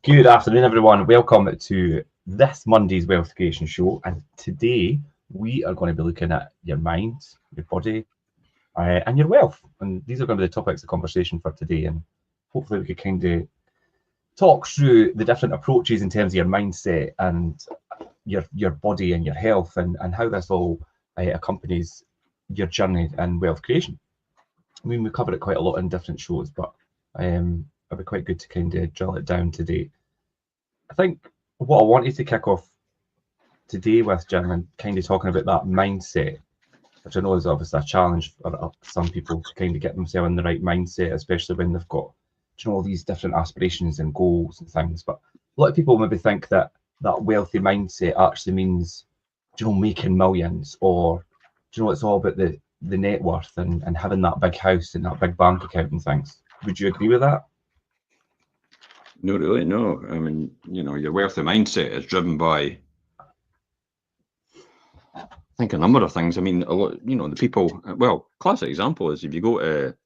Good afternoon, everyone. Welcome to this Monday's Wealth Creation Show. And today we are going to be looking at your mind, your body, and your wealth. And these are going to be the topics of conversation for today. And hopefully we could kind of talk through the different approaches in terms of your mindset and your body and your health and how this all accompanies your journey and wealth creation. I mean, we covered it quite a lot in different shows, but it'll be quite good to kind of drill it down today. I think what I wanted to kick off today with, Jim, and kind of talking about that mindset, which I know is obviously a challenge for some people to kind of get themselves in the right mindset, especially when they've got, all these different aspirations and goals and things. But a lot of people maybe think that that wealthy mindset actually means, making millions, or, it's all about the net worth and having that big house and that big bank account and things. Would you agree with that? No, really, no. I mean, your wealthy mindset is driven by, I think, a number of things. I mean, a lot, the people, well, classic example is if you go to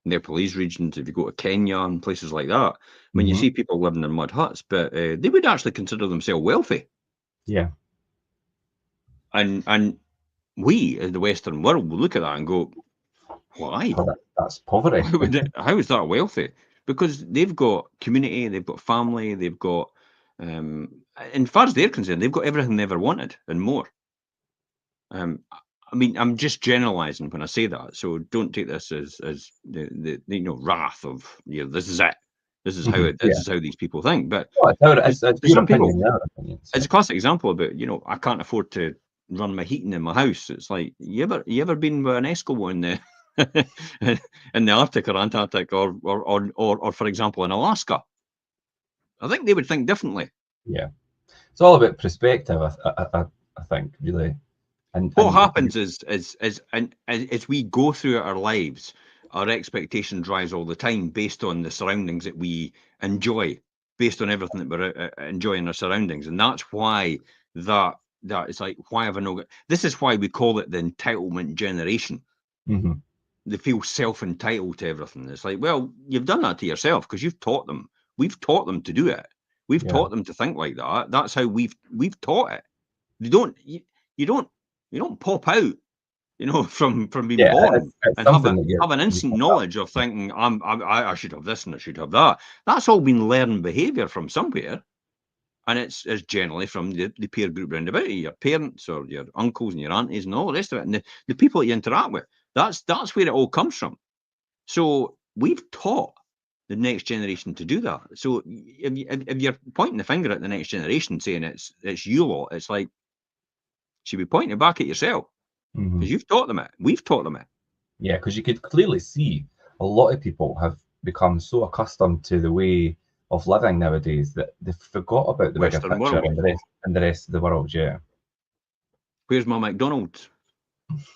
Nepalese regions, if you go to Kenya and places like that, when you see people living in mud huts, but they would actually consider themselves wealthy. Yeah. And we, in the Western world, will look at that and go, why? That's poverty. How is that wealthy? Because they've got community, they've got family, they've got, as far as they're concerned, they've got everything they ever wanted and more. I mean, I'm just generalizing when I say that, so don't take this as the wrath of this is it. This is how this is how these people think. But it's your opinion, it's a classic example about I can't afford to run my heating in my house. It's like you ever been with an Eskimo in the in the Arctic or Antarctic or for example in Alaska? I think they would think differently. Yeah, it's all about perspective. I think really. And what happens is as we go through our lives, our expectation rise all the time based on the surroundings that we enjoy, based on everything that we're enjoying our surroundings, and that's why that it's like, why have I no? This is why we call it the entitlement generation. Mm-hmm. They feel self-entitled to everything. It's like, well, you've done that to yourself because you've taught them. We've taught them to do it. We've taught them to think like that. That's how we've taught it. You don't pop out, from being born and have an instant knowledge of thinking I should have this and I should have that. That's all been learned behavior from somewhere, and it's generally from the peer group round about you, your parents or your uncles and your aunties and all the rest of it, and the people that you interact with. That's where it all comes from. So we've taught the next generation to do that. So if you're pointing the finger at the next generation saying it's you lot, it's like, should be pointing it back at yourself, because you've taught them it. We've taught them it. Yeah, because you could clearly see a lot of people have become so accustomed to the way of living nowadays that they forgot about the Western bigger picture world. and the rest of the world. Yeah. Where's my McDonald's?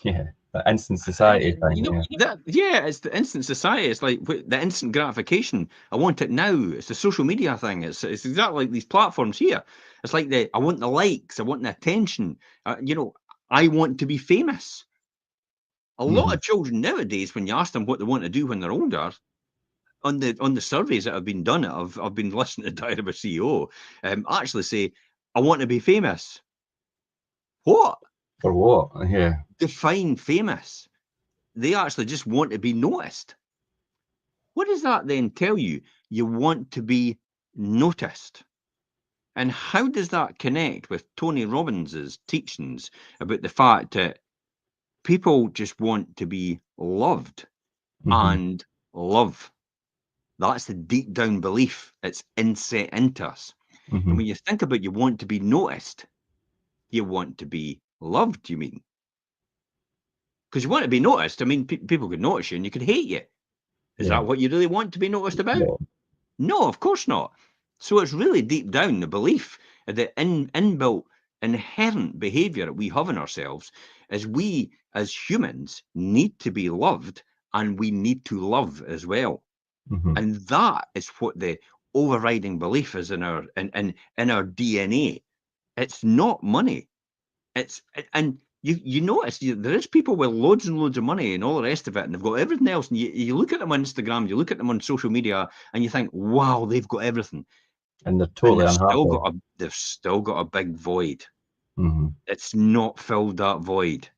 Yeah, the instant society thing. It's the instant society. It's like the instant gratification. I want it now. It's the social media thing. It's exactly like these platforms here. It's like I want the likes. I want the attention. I want to be famous. A lot of children nowadays, when you ask them what they want to do when they're older, on the surveys that have been done, I've been listening to Diary of a CEO, actually say, I want to be famous. What? For what? Yeah. Define famous. They actually just want to be noticed. What does that then tell you? You want to be noticed. And how does that connect with Tony Robbins's teachings about the fact that people just want to be loved and love? That's the deep down belief. It's inset into us. And when you think about you want to be noticed, you want to be loved, you mean? Because you want to be noticed. I mean, people could notice you and you could hate you. Is that what you really want to be noticed about? No, of course not. So it's really deep down the belief, the inbuilt, inherent behavior that we have in ourselves is we, as humans, need to be loved and we need to love as well. And that is what the overriding belief is in our DNA. It's not money. And you notice there is people with loads and loads of money and all the rest of it, and they've got everything else. And you look at them on Instagram, you look at them on social media, and you think, wow, they've got everything, And they're and totally unhappy. they've still got a big void. Mm-hmm. It's not filled, that void.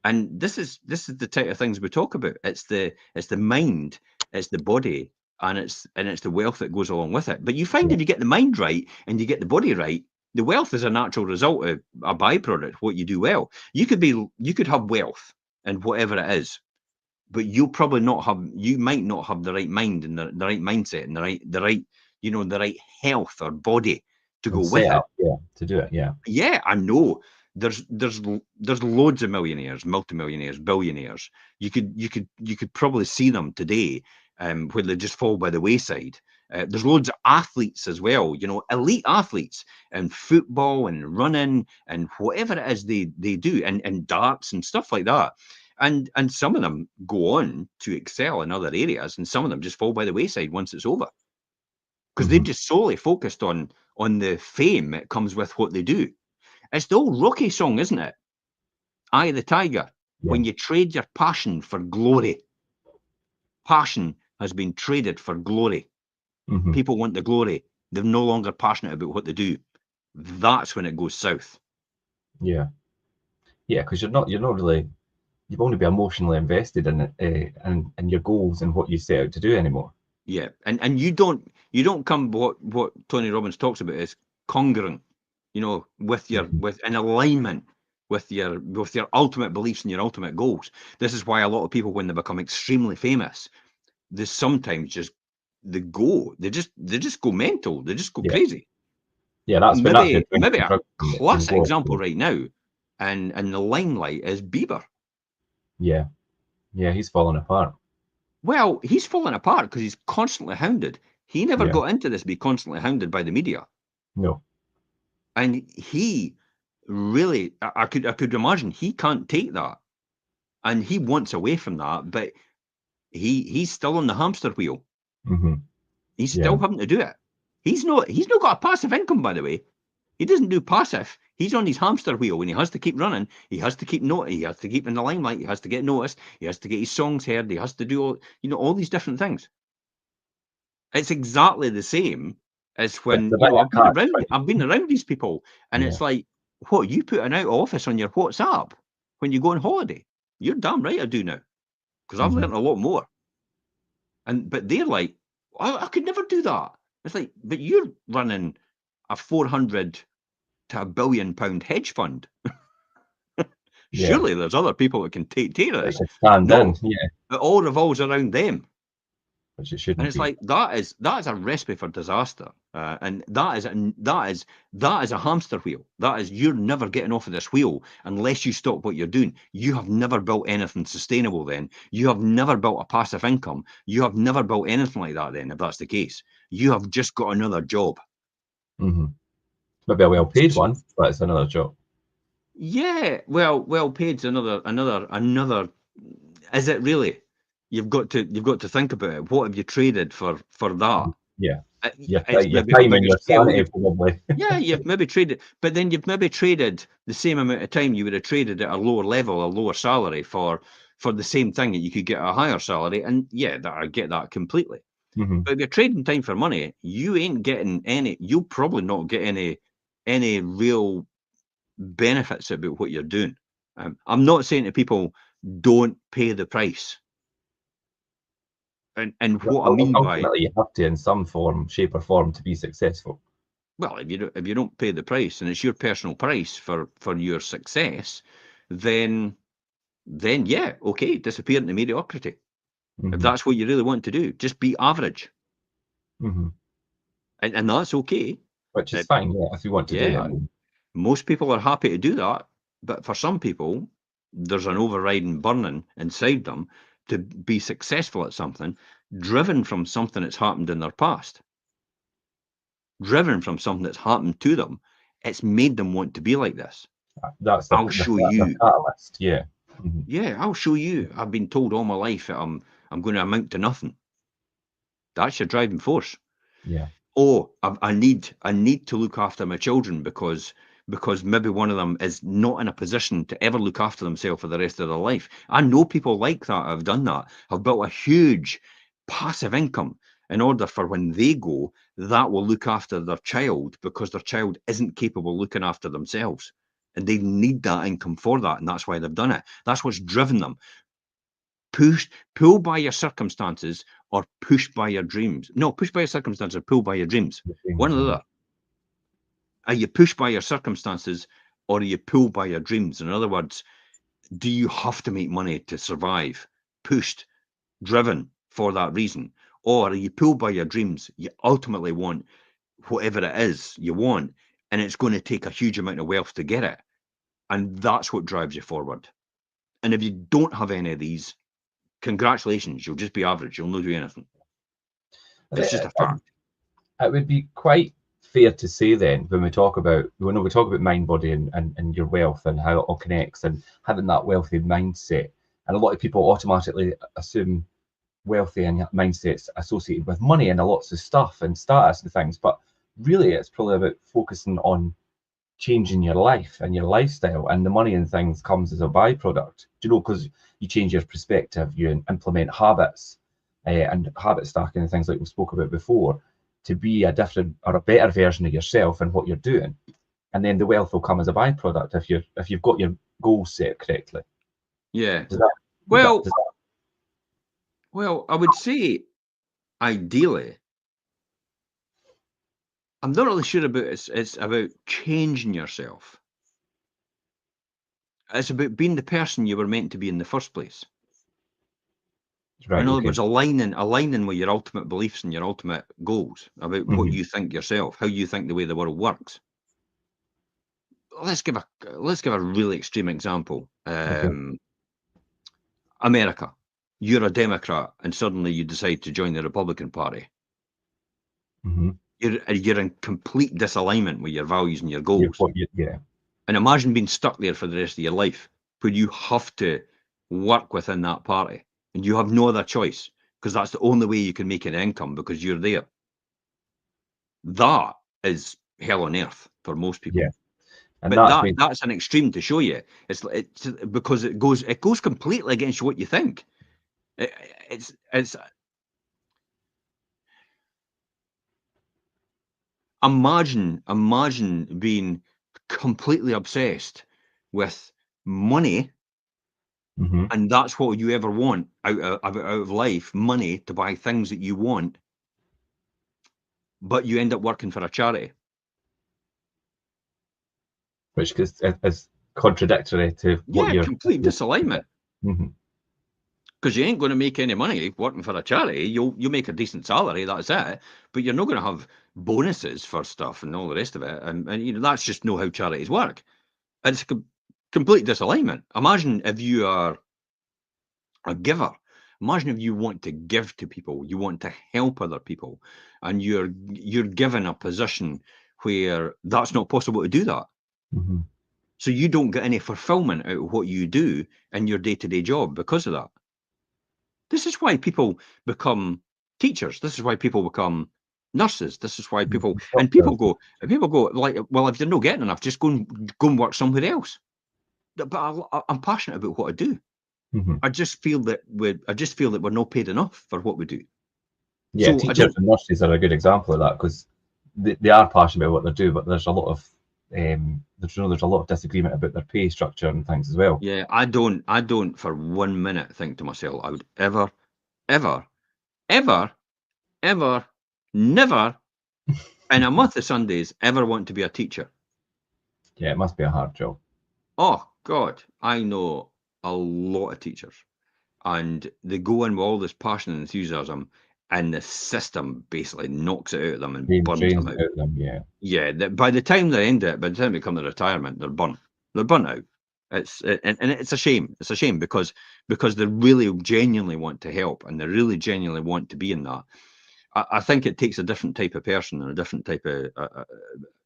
And this is the type of things we talk about. It's the mind, it's the body, and it's the wealth that goes along with it. But you find Yeah. if you get the mind right and you get the body right, the wealth is a natural result of a byproduct, what you do well. You could have wealth and whatever it is, but you might not have the right mind and the right mindset and the right the right health or body to go And with set it. up, yeah, to do it, yeah. Yeah, I know. There's loads of millionaires, multimillionaires, billionaires. You could probably see them today, where they just fall by the wayside. There's loads of athletes as well, elite athletes in football and running and whatever it is they do, and darts and stuff like that. And some of them go on to excel in other areas, and some of them just fall by the wayside once it's over, because they've Mm-hmm. just solely focused on the fame that comes with what they do. It's the old Rocky song, isn't it? Eye of the Tiger. Yeah. When you trade your passion for glory, passion has been traded for glory. Mm-hmm. People want the glory. They're no longer passionate about what they do. That's when it goes south. Yeah. Yeah, because you're not really, you've only be emotionally invested in it, and your goals and what you set out to do anymore. Yeah, and you don't come, what Tony Robbins talks about is congruent, with Mm-hmm. with in alignment with your ultimate beliefs and your ultimate goals. This is why a lot of people, when they become extremely famous, they sometimes just they just go mental, they just go Yeah. crazy. Yeah, that's when your drinking Maybe a drugs can classic go off. example right now, and the limelight is Bieber. Yeah. Yeah, he's falling apart. Well, he's falling apart because he's constantly hounded. He never Yeah. got into this be constantly hounded by the media. No. And he really, I could imagine he can't take that, and he wants away from that. But he's still on the hamster wheel. Mm-hmm. He's Yeah. still having to do it. He's not got a passive income, by the way. He doesn't do passive. He's on his hamster wheel, and he has to keep running. He has to keep he has to keep in the limelight. He has to get noticed. He has to get his songs heard. He has to do all these different things. It's exactly the same as But it's when a bit I've of been catch around. 22. I've been around these people, and Yeah. it's like, what, you put an out of office on your WhatsApp when you go on holiday? You're damn right I do now, because I've Mm-hmm. learned a lot more. But they're like, I could never do that. It's like, but you're running a 400 to £1 billion hedge fund. Yeah. Surely there's other people that can take They this. could stand in. No, Yeah. it all revolves around them. Which it And shouldn't it's be. like that is a recipe for disaster, and that is a hamster wheel. That is, you're never getting off of this wheel unless you stop what you're doing. You have never built anything sustainable. Then you have never built a passive income. You have never built anything like that. Then, if that's the case, you have just got another job. Mm-hmm. Maybe a well-paid one, but it's another job. Yeah, well paid's another. Is it really? You've got to think about it. What have you traded for that? Yeah. It's Your maybe a time and bigger your scale. sanity, probably. Yeah, you've maybe traded, but then you've maybe traded the same amount of time you would have traded at a lower level, a lower salary for the same thing that you could get a higher salary. And yeah, I get that completely. Mm-hmm. But if you're trading time for money, you ain't getting any. You'll probably not get any real benefits about what you're doing. I'm not saying to people don't pay the price, and what I mean by, Ultimately, you have to, in some form, shape, or form, to be successful. well, if you don't pay the price and it's your personal price for your success, then yeah, okay, disappear into mediocrity. If Mm-hmm. that's what you really want to do, just be average, Mm-hmm. and that's okay. Which Uh, is fine, yeah, if you want to do yeah, that. most people are happy to do that, but for some people, there's an overriding burning inside them to be successful at something, driven from something that's happened in their past, driven from something that's happened to them. It's made them want to be like this. That's I'll show the you. catalyst, yeah. Mm-hmm. Yeah, I'll show you. I've been told all my life that I'm going to amount to nothing. That's your driving force. Yeah. Oh, I need to look after my children because because maybe one of them is not in a position to ever look after themselves for the rest of their life. I know people like that have done that, have built a huge passive income in order for when they go, that will look after their child, because their child isn't capable of looking after themselves. And they need that income for that. And that's why they've done it. That's what's driven them. Pulled by your circumstances or pushed by your dreams. No, pushed by your circumstances or pulled by your dreams. One or the other. Are you pushed by your circumstances or are you pulled by your dreams? In other words, do you have to make money to survive? Pushed, driven for that reason? Or are you pulled by your dreams? You ultimately want whatever it is you want, and it's going to take a huge amount of wealth to get it. And that's what drives you forward. And if you don't have any of these, congratulations, you'll just be average. You'll not do anything. It's just a fact. It would be quite fair to say then, when we talk about mind, body, and your wealth and how it all connects and having that wealthy mindset, and a lot of people automatically assume wealthy and mindsets associated with money and lots of stuff and status and things, but really it's probably about focusing on changing your life and your lifestyle, and the money and things comes as a byproduct, because you change your perspective, you implement habits and habit stacking and things like we spoke about before, to be a different or a better version of yourself and what you're doing, and then the wealth will come as a byproduct if you've got your goals set correctly. Yeah. Well, I would say ideally, I'm not really sure about it. It's about changing yourself. It's about being the person you were meant to be in the first place. Right, in other words, aligning with your ultimate beliefs and your ultimate goals about what you think yourself, how you think the way the world works. Let's give a really extreme example. America, you're a Democrat, and suddenly you decide to join the Republican Party. You're in complete disalignment with your values and your goals. And imagine being stuck there for the rest of your life, where you have to work within that party, and you have no other choice, because that's the only way you can make an income, because you're there. That is hell on earth for most people. Yeah. And but that's an extreme to show you. It's because it goes completely against what you think. It's imagine being completely obsessed with money, and that's what you ever want out of life, money to buy things that you want, but you end up working for a charity. Which is contradictory to what you're... complete disalignment. Because you ain't going to make any money working for a charity. You'll make a decent salary, that's it. But you're not going to have bonuses for stuff and all the rest of it. And that's just not how charities work. It's complete disalignment. Imagine if you are a giver. Imagine if you want to give to people, you want to help other people, and you're given a position where that's not possible to do that. So you don't get any fulfillment out of what you do in your day-to-day job because of that. This is why people become teachers. This is why people become nurses. This is why people go like, well, if you're not getting enough, just go and work somewhere else. But I'm passionate about what I do. I just feel that we're not paid enough for what we do. Yeah, so teachers and nurses are a good example of that, because they are passionate about what they do, but there's a lot of there's a lot of disagreement about their pay structure and things as well. Yeah, I don't for 1 minute think to myself I would ever, never in a month of Sundays ever want to be a teacher. Yeah, it must be a hard job. Oh God, I know a lot of teachers, and they go in with all this passion and enthusiasm, and the system basically knocks it out of them and burns them out. Yeah. By the time they end it, by the time they come to retirement, they're burnt. They're burnt out. And it's a shame. It's a shame because they really genuinely want to help, and they really genuinely want to be in that. I think it takes a different type of person and a different type of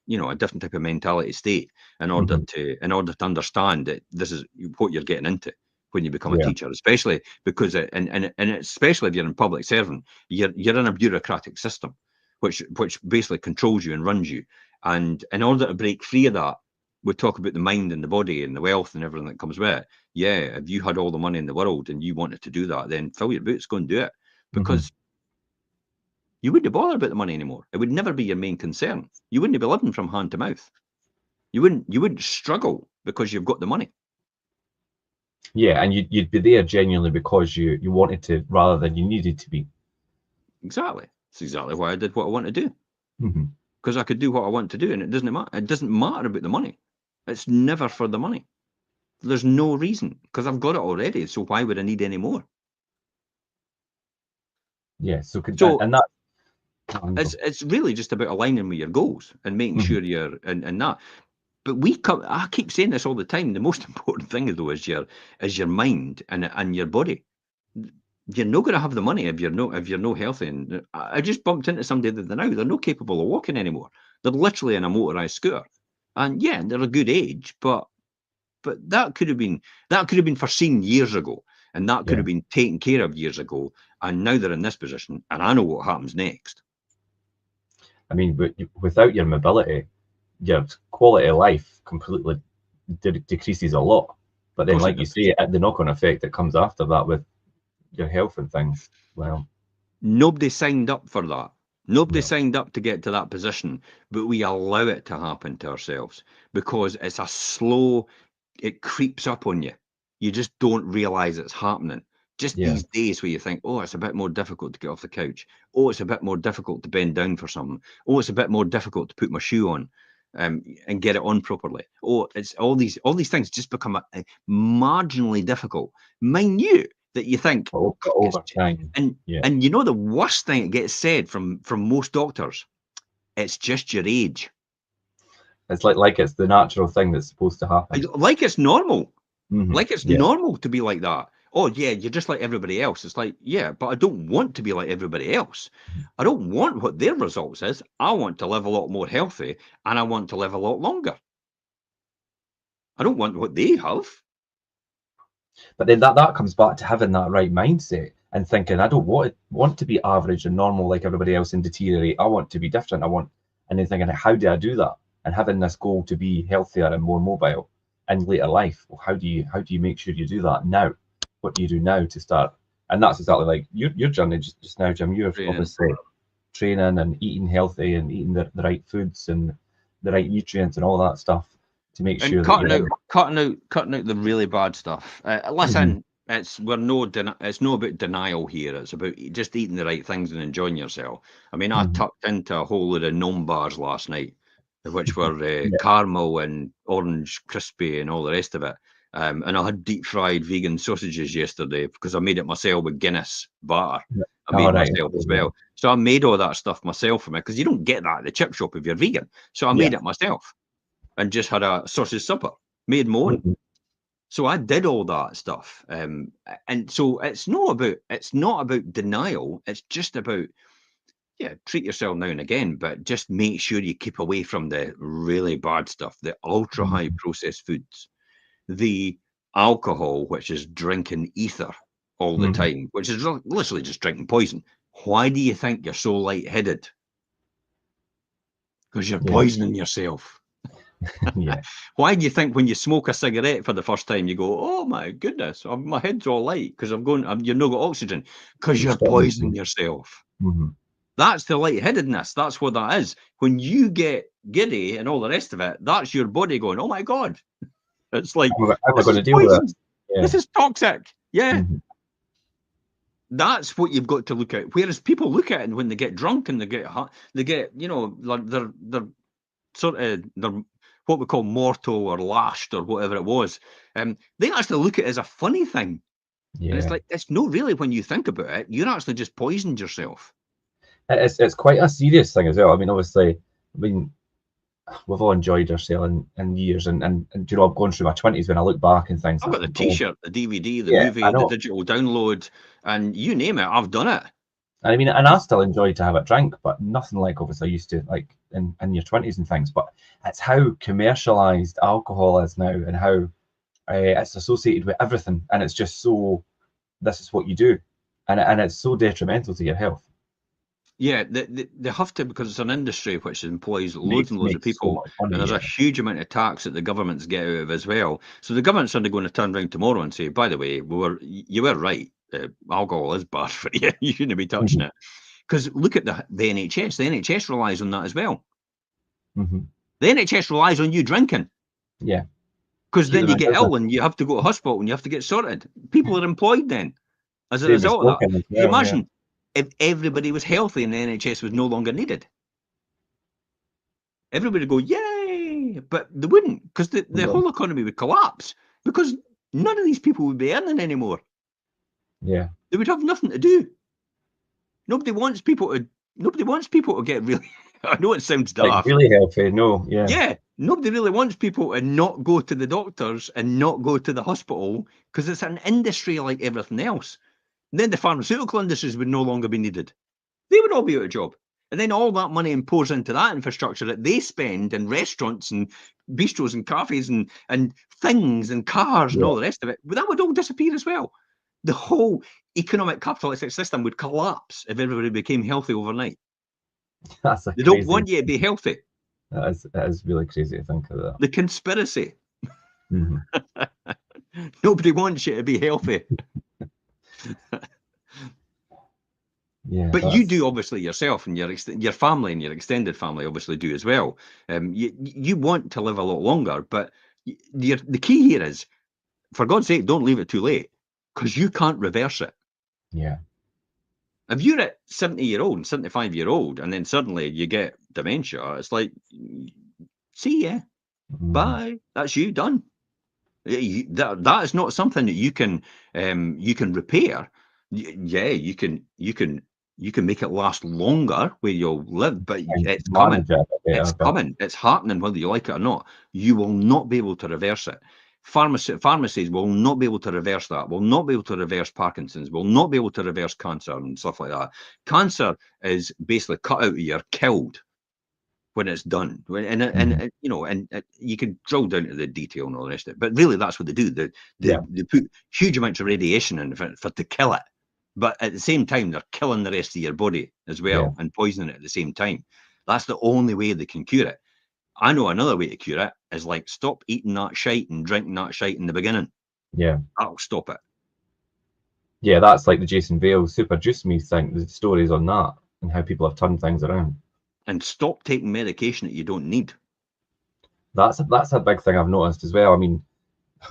a different type of mentality state in order to understand that this is what you're getting into when you become a teacher, especially because and especially if you're in public servant, you're in a bureaucratic system which basically controls you and runs you. And in order to break free of that, we talk about the mind and the body and the wealth and everything that comes with it. Yeah, if you had all the money in the world and you wanted to do that, then fill your boots, go and do it, because you wouldn't bother about the money anymore. It would never be your main concern. You wouldn't be living from hand to mouth. You wouldn't struggle because you've got the money. Yeah, and you'd be there genuinely because you wanted to rather than you needed to be. Exactly. It's exactly why I did what I want to do. Mm-hmm. Because I could do what I want to do, and it doesn't matter. It doesn't matter about the money. It's never for the money. There's no reason, because I've got it already. So why would I need any more? Yeah, so So and that it's really just about aligning with your goals and making sure you're and that. But I keep saying this all the time. The most important thing though is your mind and your body. You're not going to have the money if you're no healthy. And I just bumped into somebody the other now. They're not capable of walking anymore. They're literally in a motorized scooter, and yeah, they're a good age, but that could have been foreseen years ago, and that could have been taken care of years ago. And now they're in this position, and I know what happens next. I mean, but without your mobility, your quality of life completely decreases a lot. But then, like you say, the knock-on effect that comes after that with your health and things, well, nobody signed up for that. Nobody signed up to get to that position, but we allow it to happen to ourselves because it's a slow, it creeps up on you. You just don't realize it's happening. Just these days where you think, oh, it's a bit more difficult to get off the couch. Oh, it's a bit more difficult to bend down for something. Oh, it's a bit more difficult to put my shoe on and get it on properly. Oh, it's all these things just become marginally difficult. Minute that you think, over time. And you know the worst thing that gets said from most doctors, it's just your age. It's like it's the natural thing that's supposed to happen. Like it's normal. Mm-hmm. Like it's normal to be like that. Oh yeah, you're just like everybody else. It's like, yeah, but I don't want to be like everybody else. I don't want what their results is. I want to live a lot more healthy, and I want to live a lot longer. I don't want what they have. But then that comes back to having that right mindset and thinking, I don't want to be average and normal like everybody else and deteriorate. I want to be different. And then thinking, how do I do that? And having this goal to be healthier and more mobile in later life. Well, how do you make sure you do that now? What do you do now to start? And that's exactly like your journey just now, Jim. You're obviously training and eating healthy and eating the right foods and the right nutrients and all that stuff to make sure cutting out the really bad stuff. Listen, it's no about denial here. It's about just eating the right things and enjoying yourself. I mean, I tucked into a whole load of gnome bars last night, which were caramel and orange crispy and all the rest of it. And I had deep fried vegan sausages yesterday because I made it myself with Guinness batter. I made myself as well. So I made all that stuff myself for me because you don't get that at the chip shop if you're vegan. So I made it myself. And just had a sausage supper, made my own. So I did all that stuff, and so it's not about denial. It's just about treat yourself now and again, but just make sure you keep away from the really bad stuff, the ultra high processed foods, the alcohol, which is drinking ether all the time, which is literally just drinking poison. Why do you think you're so lightheaded? Because you're poisoning yourself. Why do you think when you smoke a cigarette for the first time, you go, oh my goodness, my head's all light because you've not got oxygen? Because you're poisoning yourself. That's the lightheadedness. That's what that is. When you get giddy and all the rest of it, that's your body going, oh my God. It's like, how am I going to deal with it? This is toxic. Yeah. That's what you've got to look at. Whereas people look at it when they get drunk and they get, they're sort of, they're what we call mortal or lashed or whatever it was. They actually look at it as a funny thing. And it's like, it's not really when you think about it, you're actually just poisoned yourself. It's quite a serious thing as well. I mean, obviously, we've all enjoyed ourselves in years, and you know, I've gone through my 20s when I look back and things. I've got the T-shirt, the DVD, the movie, the digital download, and you name it, I've done it. I mean, and I still enjoy to have a drink, but nothing like obviously I used to like in your 20s and things. But it's how commercialized alcohol is now, and how it's associated with everything, and it's just so. This is what you do, and it's so detrimental to your health. Yeah, they have to, because it's an industry which employs loads and loads of Makes so people, much and money. there's a Yeah. huge amount of tax that the governments get out of as well. So the government's only going to turn around tomorrow and say, by the way, you were right. Alcohol is bad for you. You shouldn't be touching Mhm. it. Because look at the NHS. The NHS relies on that as well. Mhm. The NHS relies on you drinking, Yeah. because Keep then them you in get business. ill and you have to go to hospital and you have to get sorted. People are employed then as a Same as result of that. smoking as Can you well. Yeah. imagine if everybody was healthy and the NHS was no longer needed? Everybody would go, yay! But they wouldn't, because the But, whole economy would collapse, because none of these people would be earning anymore. yeah. They would have nothing to do. Nobody wants people to. Nobody wants people to get really. I know it sounds Like daft. really healthy. No. Yeah. Yeah, nobody really wants people to not go to the doctors and not go to the hospital, because it's an industry like everything else. And then the pharmaceutical industries would no longer be needed. They would all be out of job. And then all that money pours into that infrastructure that they spend in restaurants and bistros and cafes and things and cars and Yeah. all the rest of it. But that would all disappear as well. The whole economic capitalistic system would collapse if everybody became healthy overnight. That's a They don't crazy. want you to be healthy. That is really crazy to think of that. The conspiracy. Mhm. Nobody wants you to be healthy. Yeah. But you That's do, obviously, yourself, and your family and your extended family obviously do as well. You want to live a lot longer, but the key here is, for God's sake, don't leave it too late, because you can't reverse it. yeah. If you're at 70-year-old and 75-year-old, and then suddenly you get dementia, it's like, see ya, Mhm. bye. That's you done. That is not something that you can repair. Yeah, you can make it last longer where you'll live, but And it's coming. manage it a bit It's better, but coming. It's happening whether you like it or not. You will not be able to reverse it. Pharmacies will not be able to reverse that. Will not be able to reverse Parkinson's. Will not be able to reverse cancer and stuff like that. Cancer is basically cut out of you, or killed when it's done. mhm. You know, and you can drill down to the detail and all the rest of it. But really, that's what they do. Yeah. They put huge amounts of radiation in for to kill it. But at the same time, they're killing the rest of your body as Yeah. well and poisoning it at the same time. That's the only way they can cure it. I know another way to cure it is like stop eating that shite and drinking that shite in the beginning. Yeah. That'll stop it. Yeah. That's like the Jason Bale Super Juice Me thing. The stories on that and how people have turned things around. And stop taking medication that you don't need. That's a big thing I've noticed as well. I mean,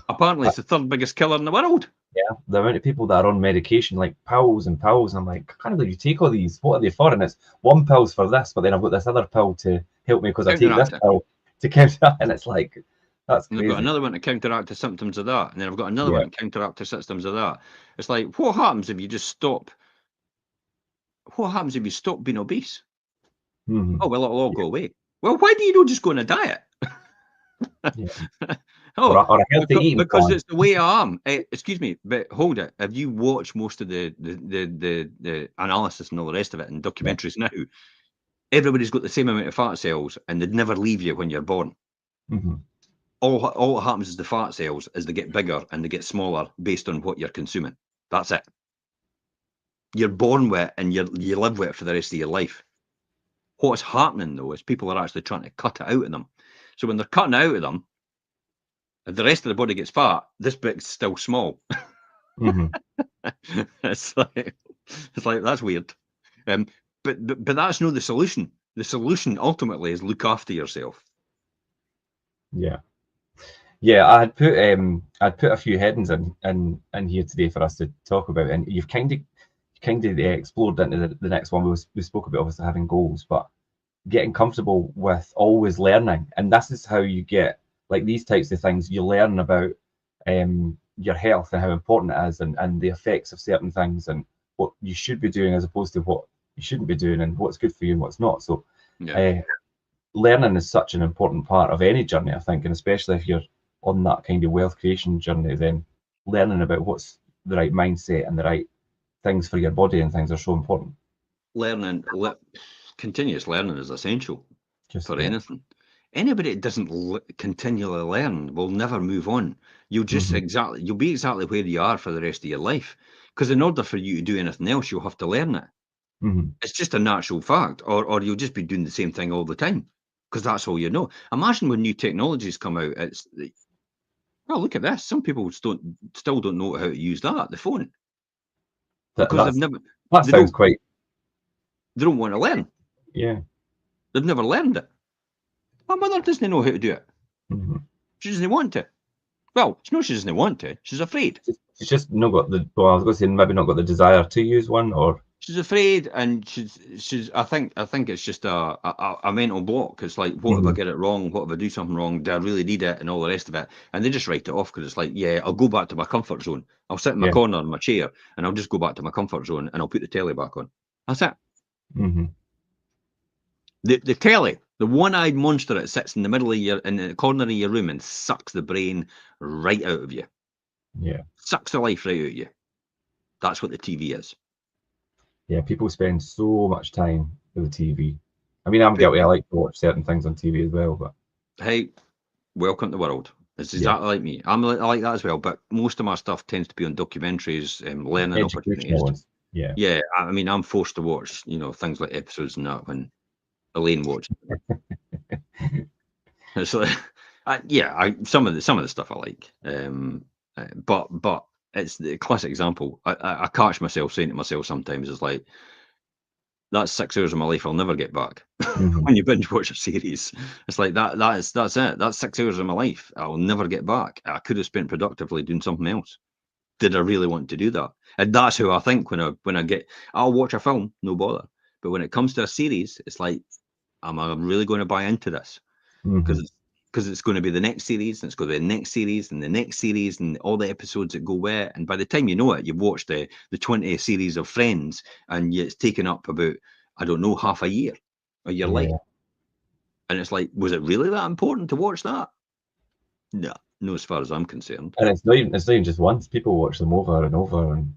Apparently, it's the third biggest killer in the world. yeah, the amount of people that are on medication, like pills and pills, and I'm like, I can't believe you take all these. What are they for? And it's one pill's for this, but then I've got this other pill to help me because I take this Counteract it. pill to counter. And it's like, that's And I've got crazy. another one to counteract the symptoms of that. And then I've got another Yeah. one to counteract the symptoms of that. It's like, what happens if you just stop? What happens if you stop being obese? Hmm. Oh, well, it'll all go away. Well, why do you not just go on a diet? Yeah. Oh, Or a healthy eating because plan. it's the way I am. Excuse me, but hold it. Have you watched most of the analysis and all the rest of it and Yeah. documentaries now? Everybody's got the same amount of fat cells, and they'd never leave you when you're born. Hmm. All that happens is the fat cells, as they get bigger and they get smaller based on what you're consuming. That's it. You're born with it and you live with it for the rest of your life. What's happening though is people are actually trying to cut it out of them. So when they're cutting it out of them, if the rest of the body gets fat, this bit's still small. Hmm. it's like that's weird. Um, but that's not the solution. The solution ultimately is look after yourself. Yeah. Yeah, I'd put a few headings in here today for us to talk about, and you've kind of explored into the next one. We spoke about obviously having goals, but getting comfortable with always learning, and this is how you get like these types of things. You learn about your health and how important it is, and the effects of certain things, and what you should be doing as opposed to what you shouldn't be doing, and what's good for you and what's not. So, Yeah. learning is such an important part of any journey, I think, and especially if you're on that kind of wealth creation journey, then learning about what's the right mindset and the right things for your body and things are so important. Continuous learning is essential Just for yeah. anything. Anybody that doesn't continually learn will never move on. Hmm. You'll be exactly where you are for the rest of your life. Because in order for you to do anything else, you'll have to learn it. It's just a natural fact, or you'll just be doing the same thing all the time because that's all you know. Imagine when new technologies come out, it's look at this. Some people still don't know how to use the phone, because that sounds quite. They don't want to learn. Yeah. They've never learned it. My mother doesn't know how to do it. She doesn't want to. Well, it's not she doesn't want to. She's afraid. She's just not got the. Well, I was going to say maybe not got the desire to use one, or she's afraid, and she's. I think it's just a mental block. It's like, what if I get it wrong? What if I do something wrong? Do I really need it? And all the rest of it. And they just write it off because it's like, yeah, I'll go back to my comfort zone. I'll sit in my corner in my chair, and I'll just go back to my comfort zone, and I'll put the telly back on. That's it. The telly, the one-eyed monster that sits in the middle of in the corner of your room and sucks the brain right out of you. Yeah. Sucks the life right out of you. That's what the TV is. Yeah, people spend so much time with the TV. I mean, I'm guilty. I like to watch certain things on TV as well, but hey, welcome to the world. It's exactly like me. I like that as well, but most of my stuff tends to be on documentaries and learning opportunities. Yeah. I mean, I'm forced to watch, things like episodes and that when Elaine watches. It's like, some of the stuff I like, but it's the classic example. I catch myself saying to myself sometimes, it's like, that's 6 hours of my life I'll never get back. When you binge watch a series, it's like that's it. That's 6 hours of my life I'll never get back. I could have spent productively doing something else. Did I really want to do that? And that's how I think when I'll watch a film, no bother. But when it comes to a series, it's like, am I really going to buy into this? Because it's going to be the next series, and it's going to be the next series, and the next series, and all the episodes that go with it. And by the time you know it, you've watched the 20 series of Friends, and it's taken up about, I don't know, half a year of your life. And it's like, was it really that important to watch that? No, as far as I'm concerned. And it's not even just once. People watch them over and over, and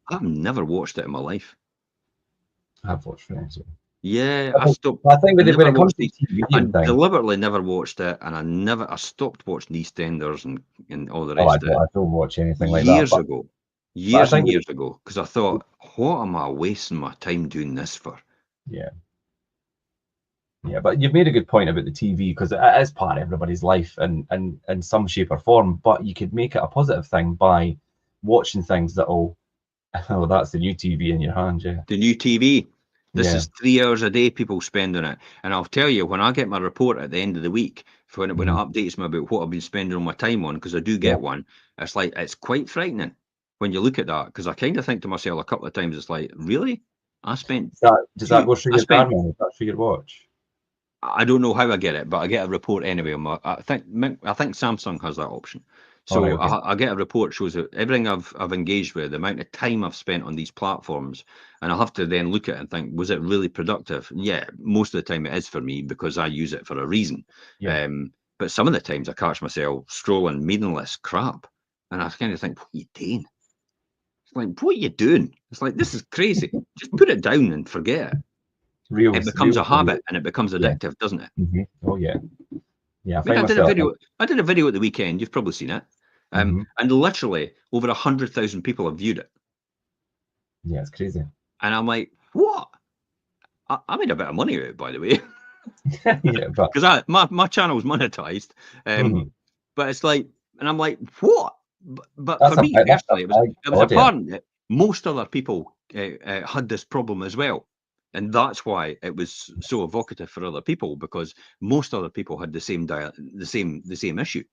I've never watched it in my life. I've watched Friends. Yeah, I stopped. I think when it comes to TV, I deliberately never watched it, and I stopped watching EastEnders and all the rest of it. I don't watch anything like that. Years ago, because I thought, what am I wasting my time doing this for? Yeah. Yeah, but you've made a good point about the TV, because it is part of everybody's life in some shape or form. But you could make it a positive thing by watching things that'll. Oh, that's the new TV in your hand, yeah. The new TV. This is 3 hours a day people spend on it. And I'll tell you, when I get my report at the end of the week, when it updates me about what I've been spending all my time on, because I do get one, it's like, it's quite frightening when you look at that. Because I kind of think to myself a couple of times, it's like, really? I spent... Does that go through your Garmin? Is that through your watch? I don't know how I get it, but I get a report anyway. I think Samsung has that option. So I get a report, shows that everything I've engaged with, the amount of time I've spent on these platforms, and I'll have to then look at it and think, was it really productive? And yeah, most of the time it is for me because I use it for a reason. But some of the times I catch myself scrolling meaningless crap, and I kind of think, what are you doing? It's like, what are you doing? It's like, this is crazy. Just put it down and forget it. It becomes a habit and it becomes addictive, doesn't it? Oh yeah. Yeah, I did a video at the weekend. You've probably seen it. And literally over 100,000 people have viewed it. Yeah, it's crazy. And I'm like, what? I made a bit of money out of it, by the way. Because my channel's monetized. But it's like, and I'm like, what? But for me personally, it was apparent that most other people had this problem as well. And that's why it was so evocative for other people, because most other people had the same issue.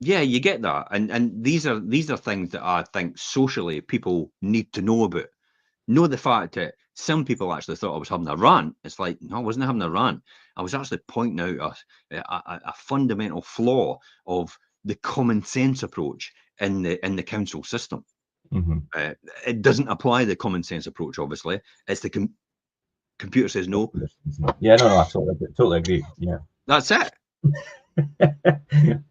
Yeah, you get that, and these are things that I think socially people need to know about. Know the fact that some people actually thought I was having a rant. It's like, no, I wasn't having a rant. I was actually pointing out a fundamental flaw of the common sense approach in the council system. It doesn't apply the common sense approach, obviously. It's the computer says no. Yeah, no, I totally agree. Yeah, that's it.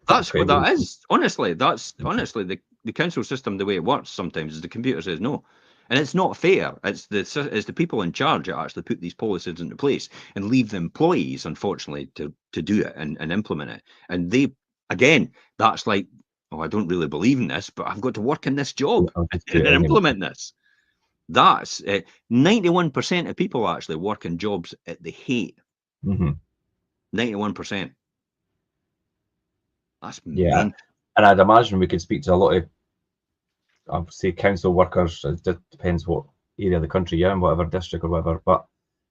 That's what that is. Honestly, the council system, the way it works sometimes is the computer says no. And it's not fair. It's the people in charge that actually put these policies into place and leave the employees, unfortunately, to do it and implement it. And they, again, that's like, oh, I don't really believe in this, but I've got to work in this job and implement this. That's 91% of people actually work in jobs that they hate. 91%. That's Yeah, mental. and I'd imagine we could speak to a lot of, I would say, council workers. It depends what area of the country you're in, whatever district or whatever. But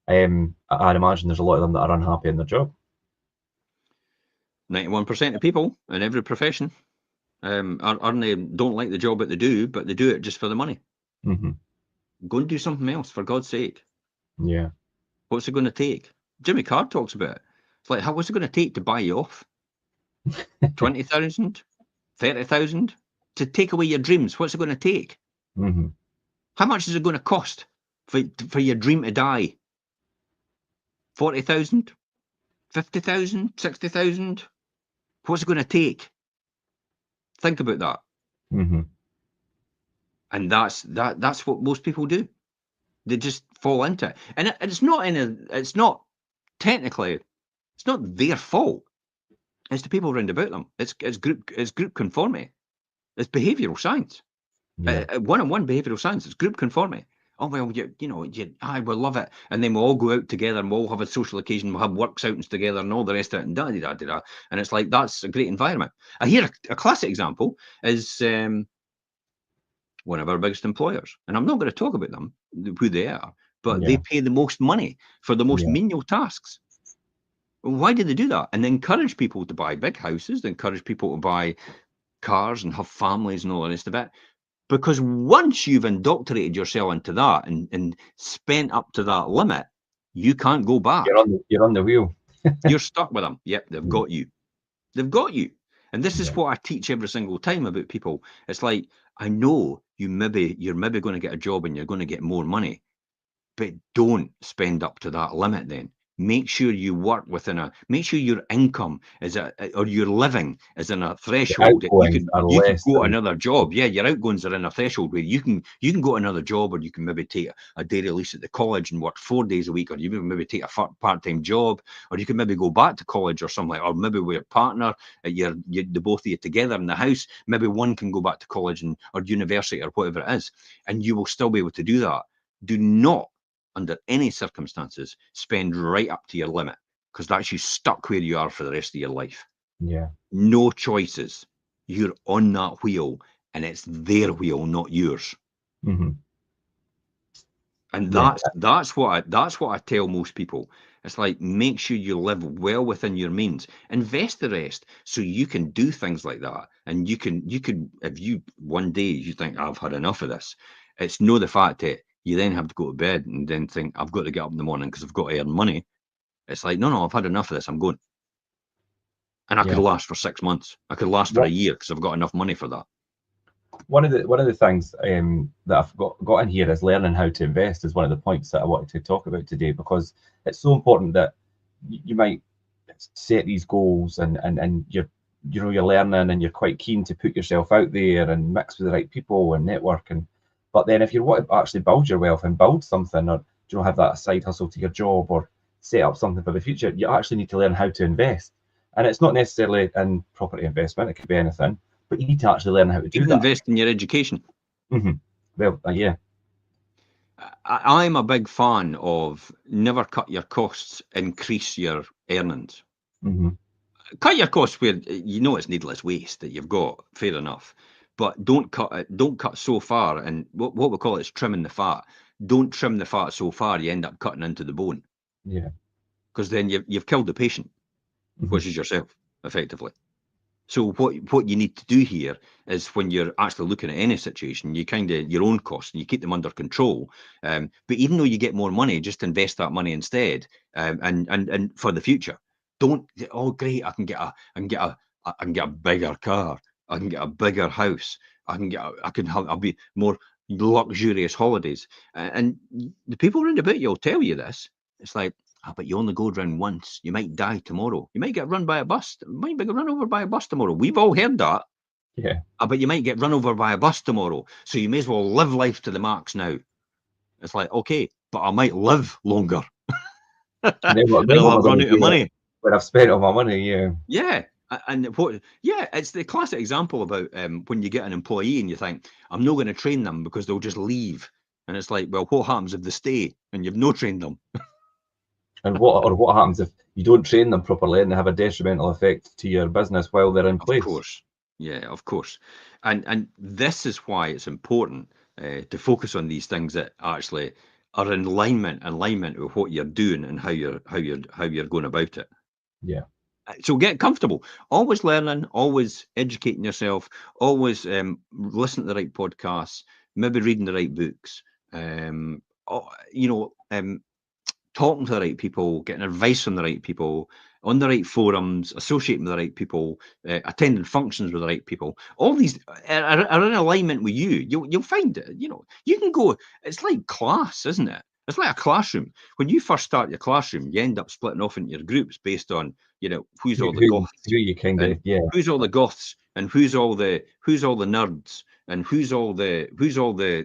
I'd imagine there's a lot of them that are unhappy in their job. 91% of people in every profession don't like the job that they do, but they do it just for the money. Go and do something else, for God's sake. Yeah. What's it going to take? Jimmy Carr talks about it. It's like, what's it going to take to buy you off? 20,000, 30,000 to take away your dreams. What's it going to take? How much is it going to cost for your dream to die? 40,000, 50,000, 60,000. What's it going to take? Think about that. And that's what most people do. They just fall into it, and it's not technically, it's not their fault. It's the people around about them. It's group conformity. It's behavioural science. One-on-one behavioural science. It's group conformity. Oh well, I will love it, and then we'll all go out together, and we'll all have a social occasion, we'll have works outings together, and all the rest of it, and da. And it's like, that's a great environment. I hear a classic example is one of our biggest employers, and I'm not going to talk about them, who they are, but they pay the most money for the most menial tasks. Why do they do that? And they encourage people to buy big houses, they encourage people to buy cars and have families and all the rest of it. Because once you've indoctrinated yourself into that and spent up to that limit, you can't go back. You're on the wheel. You're stuck with them. Yep, they've got you. They've got you. And this is what I teach every single time about people. It's like, I know you're maybe going to get a job and you're going to get more money, but don't spend up to that limit then. Make sure you work make sure your income or your living is in a threshold that you can go to another job. Yeah, your outgoings are in a threshold where you can go to another job, or you can maybe take a day release at the college and work 4 days a week, or you maybe take a part-time job, or you can maybe go back to college or something, or maybe with your partner, the both of you together in the house, maybe one can go back to college or university or whatever it is, and you will still be able to do that. Do not, under any circumstances, spend right up to your limit, because that's you stuck where you are for the rest of your life. Yeah. No choices. You're on that wheel, and it's their wheel, not yours. And that's what I tell most people. It's like, make sure you live well within your means. Invest the rest so you can do things like that. And you can if you one day you think, I've had enough of this, it's no the fact that you then have to go to bed and then think, I've got to get up in the morning because I've got to earn money. It's like, no, I've had enough of this. I'm going. And I could last for 6 months. I could last for a year because I've got enough money for that. One of the things that I've got in here is learning how to invest is one of the points that I wanted to talk about today, because it's so important that you might set these goals and you're learning and you're quite keen to put yourself out there and mix with the right people and network, but then if you want to actually build your wealth and build something, or have that side hustle to your job or set up something for the future, you actually need to learn how to invest. And it's not necessarily in property investment, it could be anything, but you need to actually learn how to do that. Invest in your education. Well, yeah. I'm a big fan of never cut your costs, increase your earnings. Cut your costs where you know it's needless waste that you've got, fair enough. But don't cut so far, and what we call it is trimming the fat. Don't trim the fat so far you end up cutting into the bone. Yeah. Because then you've killed the patient, which is yourself, effectively. So what you need to do here is, when you're actually looking at any situation, you your own costs, and you keep them under control. But even though you get more money, just invest that money instead, and for the future. Don't, oh great, I can get a bigger car, I can get a bigger house, I'll be more luxurious holidays, and the people around about you will tell you this. It's like, but you only go around once. You might die tomorrow. You might get run by a bus. You might get run over by a bus tomorrow. We've all heard that. Yeah. But you might get run over by a bus tomorrow. So you may as well live life to the max now. It's like, okay, but I might live longer. And I'll have run out of money. When I've spent all my money, yeah. Yeah. And it's the classic example about when you get an employee and you think, I'm not going to train them because they'll just leave. And it's like, well, what happens if they stay and you've no trained them? And what happens if you don't train them properly and they have a detrimental effect to your business while they're in place? Of course. Yeah, of course. And this is why it's important to focus on these things that actually are in alignment with what you're doing and how you're going about it. Yeah. So get comfortable. Always learning, always educating yourself, always listen to the right podcasts, maybe reading the right books. You know, talking to the right people, getting advice from the right people, on the right forums, associating with the right people, attending functions with the right people. All these are in alignment with you. You'll find it. You know, you can go. It's like class, isn't it? It's like a classroom. When you first start your classroom, you end up splitting off into your groups based on, you know, who's all the goths, Who you kind and of, yeah. who's all the goths, and who's all the nerds, and who's all the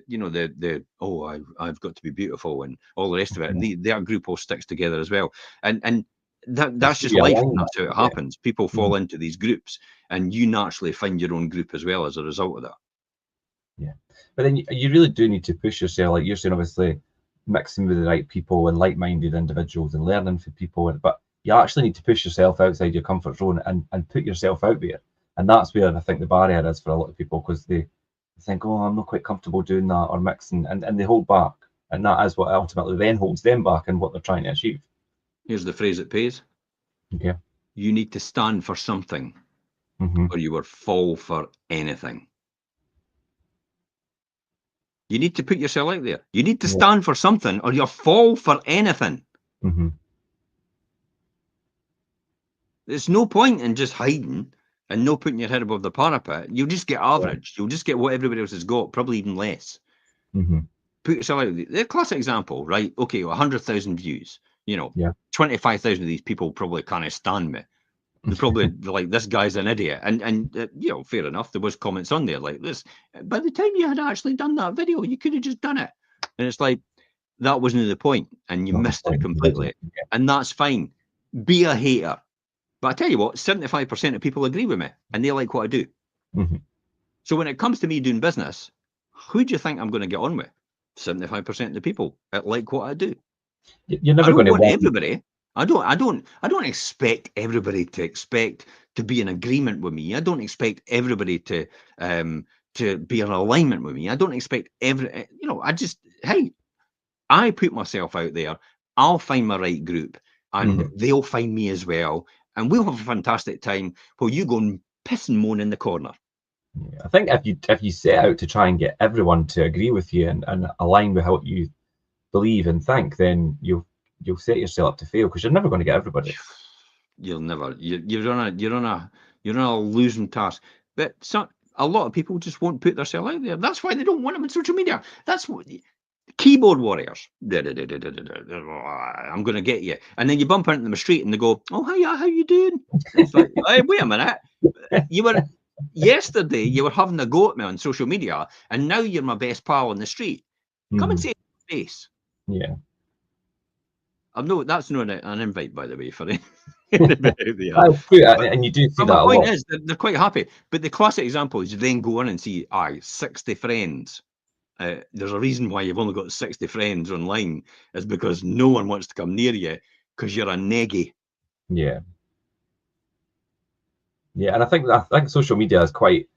you know the oh I've got to be beautiful and all the rest of it, and their group all sticks together as well, and that's Who just you life, align and that's how it with, yeah. happens. People fall into these groups, and you naturally find your own group as well as a result of that. Yeah, but then you really do need to push yourself, like you're saying, obviously mixing with the right people and like-minded individuals and learning from people, but you actually need to push yourself outside your comfort zone and put yourself out there. And that's where I think the barrier is for a lot of people, because they think, oh, I'm not quite comfortable doing that or mixing, and they hold back. And that is what ultimately then holds them back in what they're trying to achieve. Here's the phrase that pays. Okay. You need to stand for something, or you will fall for anything. You need to put yourself out there. You need to stand for something, or you'll fall for anything. There's no point in just hiding and no putting your head above the parapet. You'll just get average. You'll just get what everybody else has got, probably even less. Put yourself out there. The classic example, right? Okay, 100,000 views. You know, 25,000 of these people probably can't stand me. They're probably like, this guy's an idiot. And you know, fair enough. There was comments on there like this. By the time you had actually done that video, you could have just done it. And it's like, that wasn't the point, and you missed it completely. And that's fine. Be a hater. But I tell you what, 75% of people agree with me, and they like what I do. So when it comes to me doing business, who do you think I'm going to get on with? 75% of the people that like what I do. You're never going to want win. Everybody. I don't expect everybody to be in agreement with me. I don't expect everybody to be in alignment with me. I don't expect hey, I put myself out there. I'll find my right group, and they'll find me as well, and we'll have a fantastic time while you go and piss and moan in the corner. I think if you set out to try and get everyone to agree with you and align with what you believe and think, then you'll set yourself up to fail, because you're never going to get everybody. You'll never. You're on a losing task. But a lot of people just won't put themselves out there. That's why they don't want them on social media. That's what keyboard warriors. I'm going to get you. And then you bump into them in the street and they go, oh, hiya, how you doing? It's like, hey, wait a minute. Yesterday you were having a go at me on social media, and now you're my best pal on the street. Come and say it to my face. Yeah. That's not an invite, by the way, for anybody. And you do see that a lot. My point is, they're quite happy. But the classic example is you then go on and see, 60 friends. There's a reason why you've only got 60 friends online, is because no one wants to come near you because you're a neggy. Yeah. Yeah, and I think social media is quite,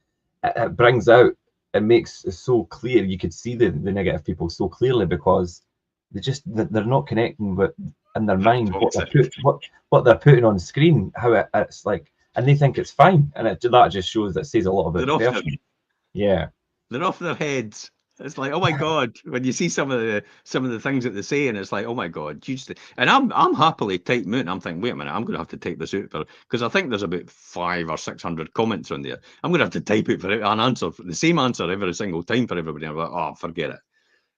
it brings out, it makes it so clear. You could see the negative people so clearly, because they're not connecting with in their mind what they're putting on screen, how it's like, and they think it's fine, and that just shows, that says a lot about the person. Yeah, they're off their heads. It's like, oh my god, when you see some of the things that they say, and it's like, oh my god, and I'm happily typing out. I'm thinking, wait a minute, I'm going to have to type this out because I think there's about 500 or 600 comments on there. I'm going to have to type out for an answer, the same answer every single time for everybody. I'm like, oh, forget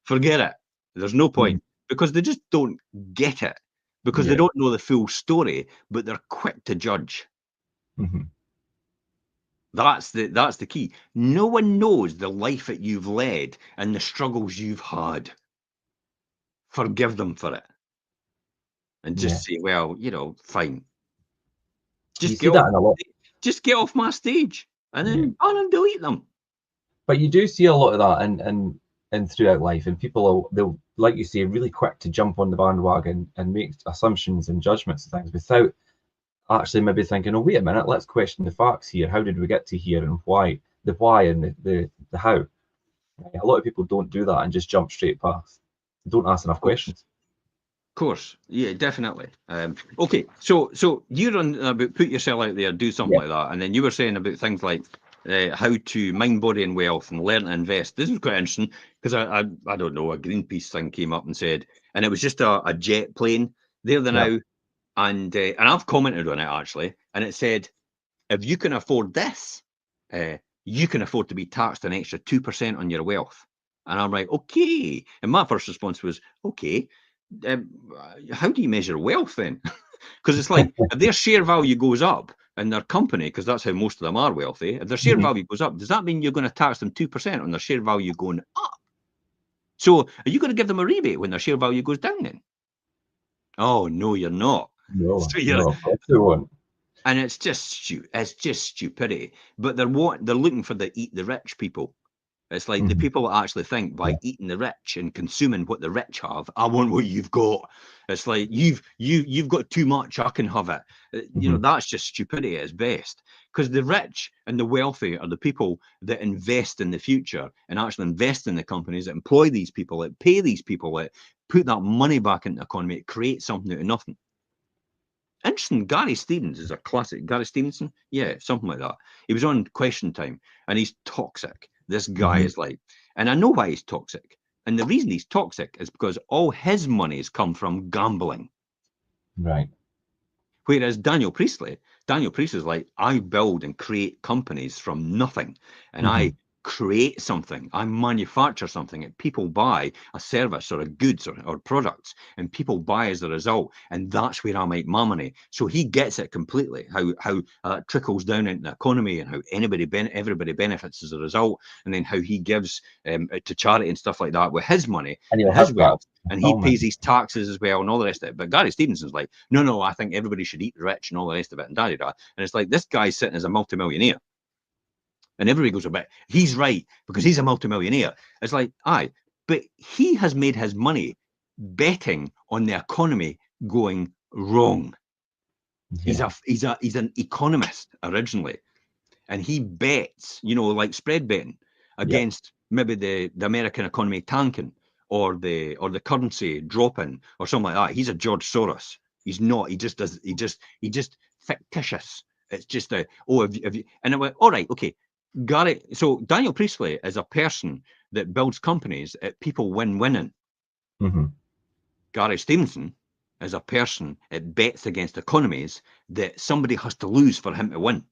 it. There's no point, because they just don't get it, because they don't know the full story, but they're quick to judge. That's the key. No one knows the life that you've led and the struggles you've had. Forgive them for it. And just say, well, fine. Just get off my stage, and then delete them. But you do see a lot of that, and and throughout life, and people they'll, like you say, really quick to jump on the bandwagon and make assumptions and judgments and things without actually maybe thinking, oh, wait a minute, let's question the facts here. How did we get to here, and why? The why and the how. A lot of people don't do that and just jump straight past. They don't ask enough questions. Course, yeah, definitely. Okay, so you're on about put yourself out there, do something like that, and then you were saying about things like how to mind, body, and wealth, and learn to invest. This is quite interesting because I don't know, a Greenpeace thing came up and said, and it was just a jet plane there the now, and I've commented on it actually, and it said, if you can afford this, you can afford to be taxed an extra 2% on your wealth. And I'm like, okay. And my first response was, okay. How do you measure wealth then? Because it's like if their share value goes up in their company, because that's how most of them are wealthy, if their share value goes up, does that mean you're going to tax them 2% on their share value going up? So are you going to give them a rebate when their share value goes down then? Oh, no, you're not. No, So no, of course they won't. and it's just stupidity. But they're looking for the eat the rich people. It's like the people that actually think by eating the rich and consuming what the rich have, I want what you've got. It's like you've got too much, I can have it. You know, that's just stupidity at its best. Because the rich and the wealthy are the people that invest in the future and actually invest in the companies that employ these people, that pay these people, that put that money back into the economy, to create something out of nothing. Interesting. Gary Stevens is a classic. Gary Stevenson? Yeah, something like that. He was on Question Time and he's toxic. This guy is like, and I know why he's toxic. And the reason he's toxic is because all his money has come from gambling. Right. Whereas Daniel Priestley is like, I build and create companies from nothing. And I create something, I manufacture something, and people buy a service or a goods or products, and people buy as a result. And that's where I make my money. So he gets it completely, how it trickles down into the economy and how everybody benefits as a result. And then how he gives to charity and stuff like that with his money And and you'll his have wealth. that. And he pays his taxes as well and all the rest of it. But Gary Stevenson's like, no, I think everybody should eat the rich and all the rest of it and da-da-da. And it's like, this guy's sitting as a multimillionaire. And everybody goes, about, he's right because he's a multimillionaire. It's like, aye, but he has made his money betting on the economy going wrong. Yeah. He's an economist originally. And he bets, you know, like spread betting against maybe the American economy tanking or the currency dropping or something like that. He's a George Soros. He's not. He just fictitious. It's just a have you, and I went, all right, okay, Gary. So Daniel Priestley is a person that builds companies at people winning. Gary Stevenson is a person that bets against economies that somebody has to lose for him to win.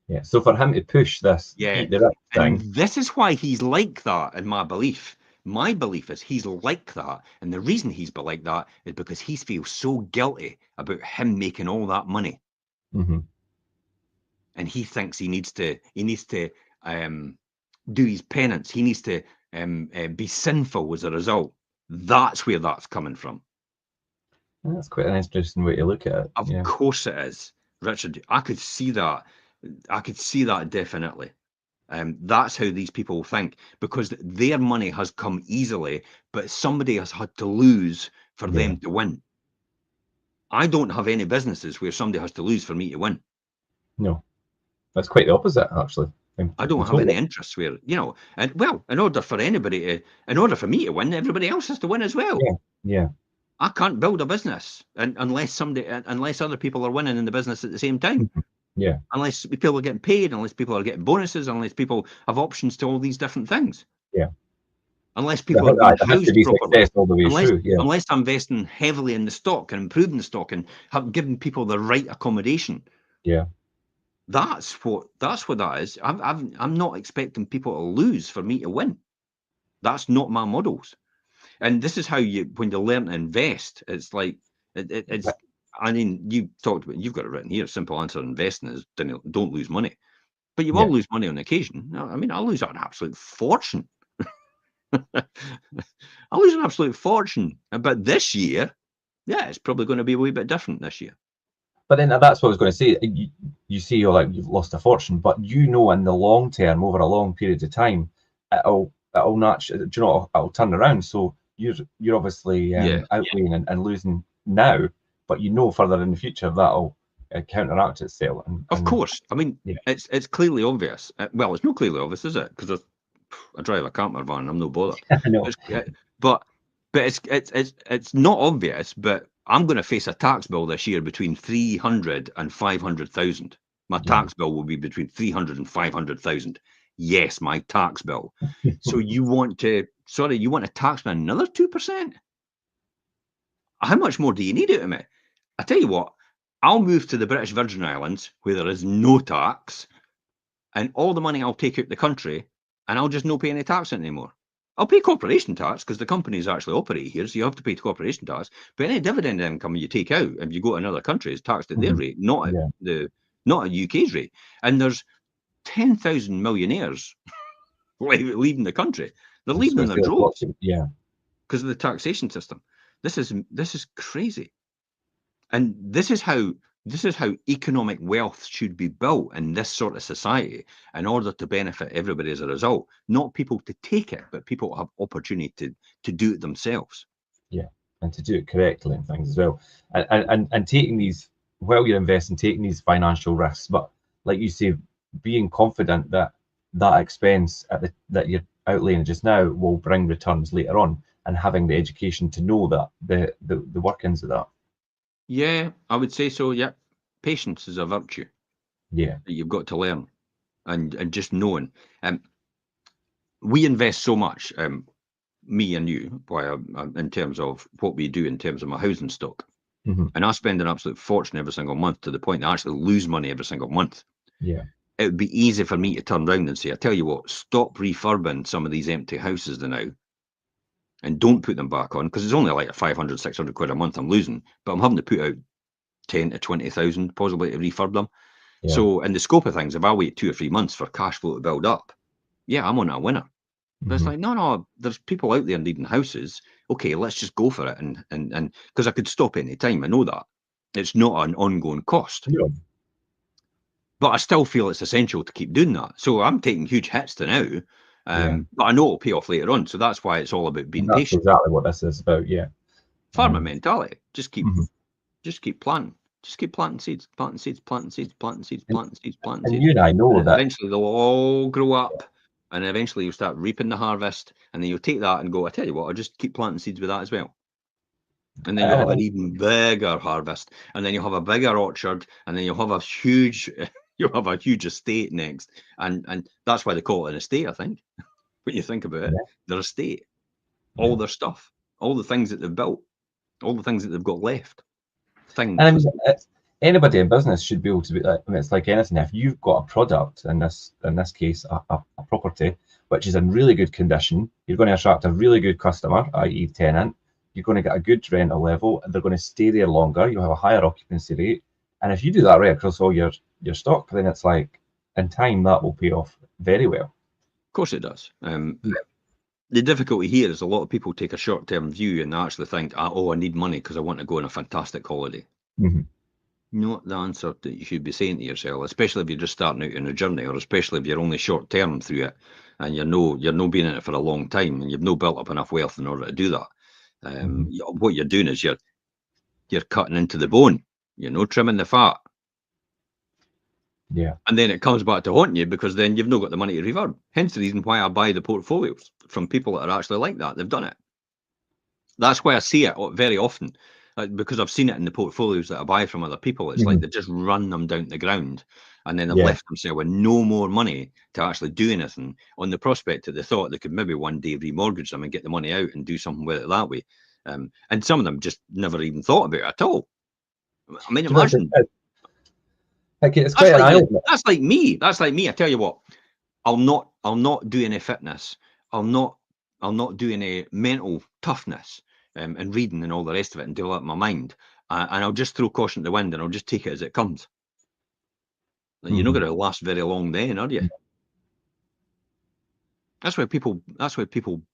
Yeah. So for him to push this eat the rich and thing, this is why he's like that in my belief. My belief is he's like that. And the reason he's like that is because he feels so guilty about him making all that money. And he thinks he needs to do his penance. He needs to be sinful as a result. That's where that's coming from. that's quite an interesting way to look at it. Of course it is, Richard. I could see that. I could see that definitely. That's how these people think, because their money has come easily, but somebody has had to lose for them to win. I don't have any businesses where somebody has to lose for me to win. No, that's quite the opposite, actually. I don't have any interests where, you know, and well, in order for me to win, everybody else has to win as well. Yeah. I can't build a business unless other people are winning in the business at the same time. Yeah. Unless people are getting paid, unless people are getting bonuses, unless people have options to all these different things. Yeah. Unless people are being housed properly. All the way through. Yeah. Unless I'm investing heavily in the stock and improving the stock and giving people the right accommodation. Yeah. That's what that is. I'm not expecting people to lose for me to win. That's not my models. And this is how when you learn to invest, it's like it's. I mean, you talked about, you've got it written here. Simple answer: investing is don't lose money, but you will lose money on occasion. I mean, I'll lose an absolute fortune. I'll lose an absolute fortune. But this year, yeah, it's probably going to be a wee bit different this year. But then that's what I was going to say. You see, you've lost a fortune, but you know, in the long term, over a long period of time, it'll naturally, do you know what, it'll turn around. So you're obviously outlaying and losing now, but you know further in the future that'll counteract itself. Of course. I mean, yeah. it's clearly obvious. Well, it's not clearly obvious, is it? Because I drive a camper van and I'm no bothered. I know. But it's not obvious, but I'm going to face a tax bill this year between 300 and 500,000. My tax bill will be between 300 and 500,000. Yes, my tax bill. So you want to tax me another 2%? How much more do you need out of me? I tell you what, I'll move to the British Virgin Islands where there is no tax, and all the money I'll take out the country, and I'll just not pay any tax anymore. I'll pay corporation tax because the companies actually operate here, so you have to pay corporation tax. But any dividend income you take out, if you go to another country, is taxed at their rate, not at UK's rate. And there's 10,000 millionaires leaving the country. They're leaving in their droves. Because of the taxation system. This is crazy. And this is how economic wealth should be built in this sort of society in order to benefit everybody as a result. Not people to take it, but people have opportunity to do it themselves. Yeah, and to do it correctly and things as well. And taking these, while you're investing, taking these financial risks, but like you say, being confident that that expense that you're outlaying just now will bring returns later on, and having the education to know that the workings of that. Yeah, I would say so. Yeah, patience is a virtue. Yeah, that you've got to learn, and just knowing. We invest so much, me and you, in terms of what we do in terms of my housing stock, and I spend an absolute fortune every single month to the point that I actually lose money every single month. Yeah, it would be easy for me to turn around and say, I tell you what, stop refurbing some of these empty houses now and don't put them back on, because it's only like 500, 600 quid a month I'm losing, but I'm having to put out 10 to 20,000 possibly to refurb them. yeah. So in the scope of things, if I wait 2 or 3 months for cash flow to build up, yeah, I'm on a winner. But it's like, no, there's people out there needing houses. Okay, let's just go for it. And because I could stop any time, I know that. It's not an ongoing cost. Yeah. But I still feel it's essential to keep doing that. So I'm taking huge hits to now, but I know it'll pay off later on. So that's why it's all about being patient. That's exactly what this is about. Yeah, Farmer mentality. Just keep planting. Just keep planting seeds, planting seeds, planting seeds, planting seeds, planting seeds, planting seeds. And you and I know that eventually they'll all grow up, and eventually you'll start reaping the harvest, and then you'll take that and go, I tell you what, I'll just keep planting seeds with that as well. And then you'll have an even bigger harvest, and then you'll have a bigger orchard, and then you'll have a huge estate next. And that's why they call it an estate, I think. When you think about it, their estate, all their stuff, all the things that they've built, all the things that they've got left. And I mean, anybody in business should be able to be. I mean, it's like anything. If you've got a product, in this case, a property which is in really good condition, you're going to attract a really good customer, i.e., tenant. You're going to get a good rental level, and they're going to stay there longer. You'll have a higher occupancy rate, and if you do that right across all your stock, then it's like in time that will pay off very well. Of course, it does. The difficulty here is a lot of people take a short-term view and actually think, oh, I need money because I want to go on a fantastic holiday. Not the answer that you should be saying to yourself, especially if you're just starting out in a journey, or especially if you're only short-term through it, and you're no been in it for a long time, and you've no built up enough wealth in order to do that. What you're doing is you're cutting into the bone. You're no trimming the fat. Yeah. And then it comes back to haunt you, because then you've not got the money to refurb. Hence the reason why I buy the portfolios from people that are actually like that. They've done it. That's why I see it very often, because I've seen it in the portfolios that I buy from other people. It's like they just run them down the ground, and then they've left themselves with no more money to actually do anything, on the prospect that they thought they could maybe one day remortgage them and get the money out and do something with it that way. And some of them just never even thought about it at all. I mean, imagine. That's like me. I tell you what, I'll not do any fitness. I'll not do any mental toughness and reading and all the rest of it, and develop my mind. And I'll just throw caution to the wind, and I'll just take it as it comes. You're not going to last very long then, are you? That's why people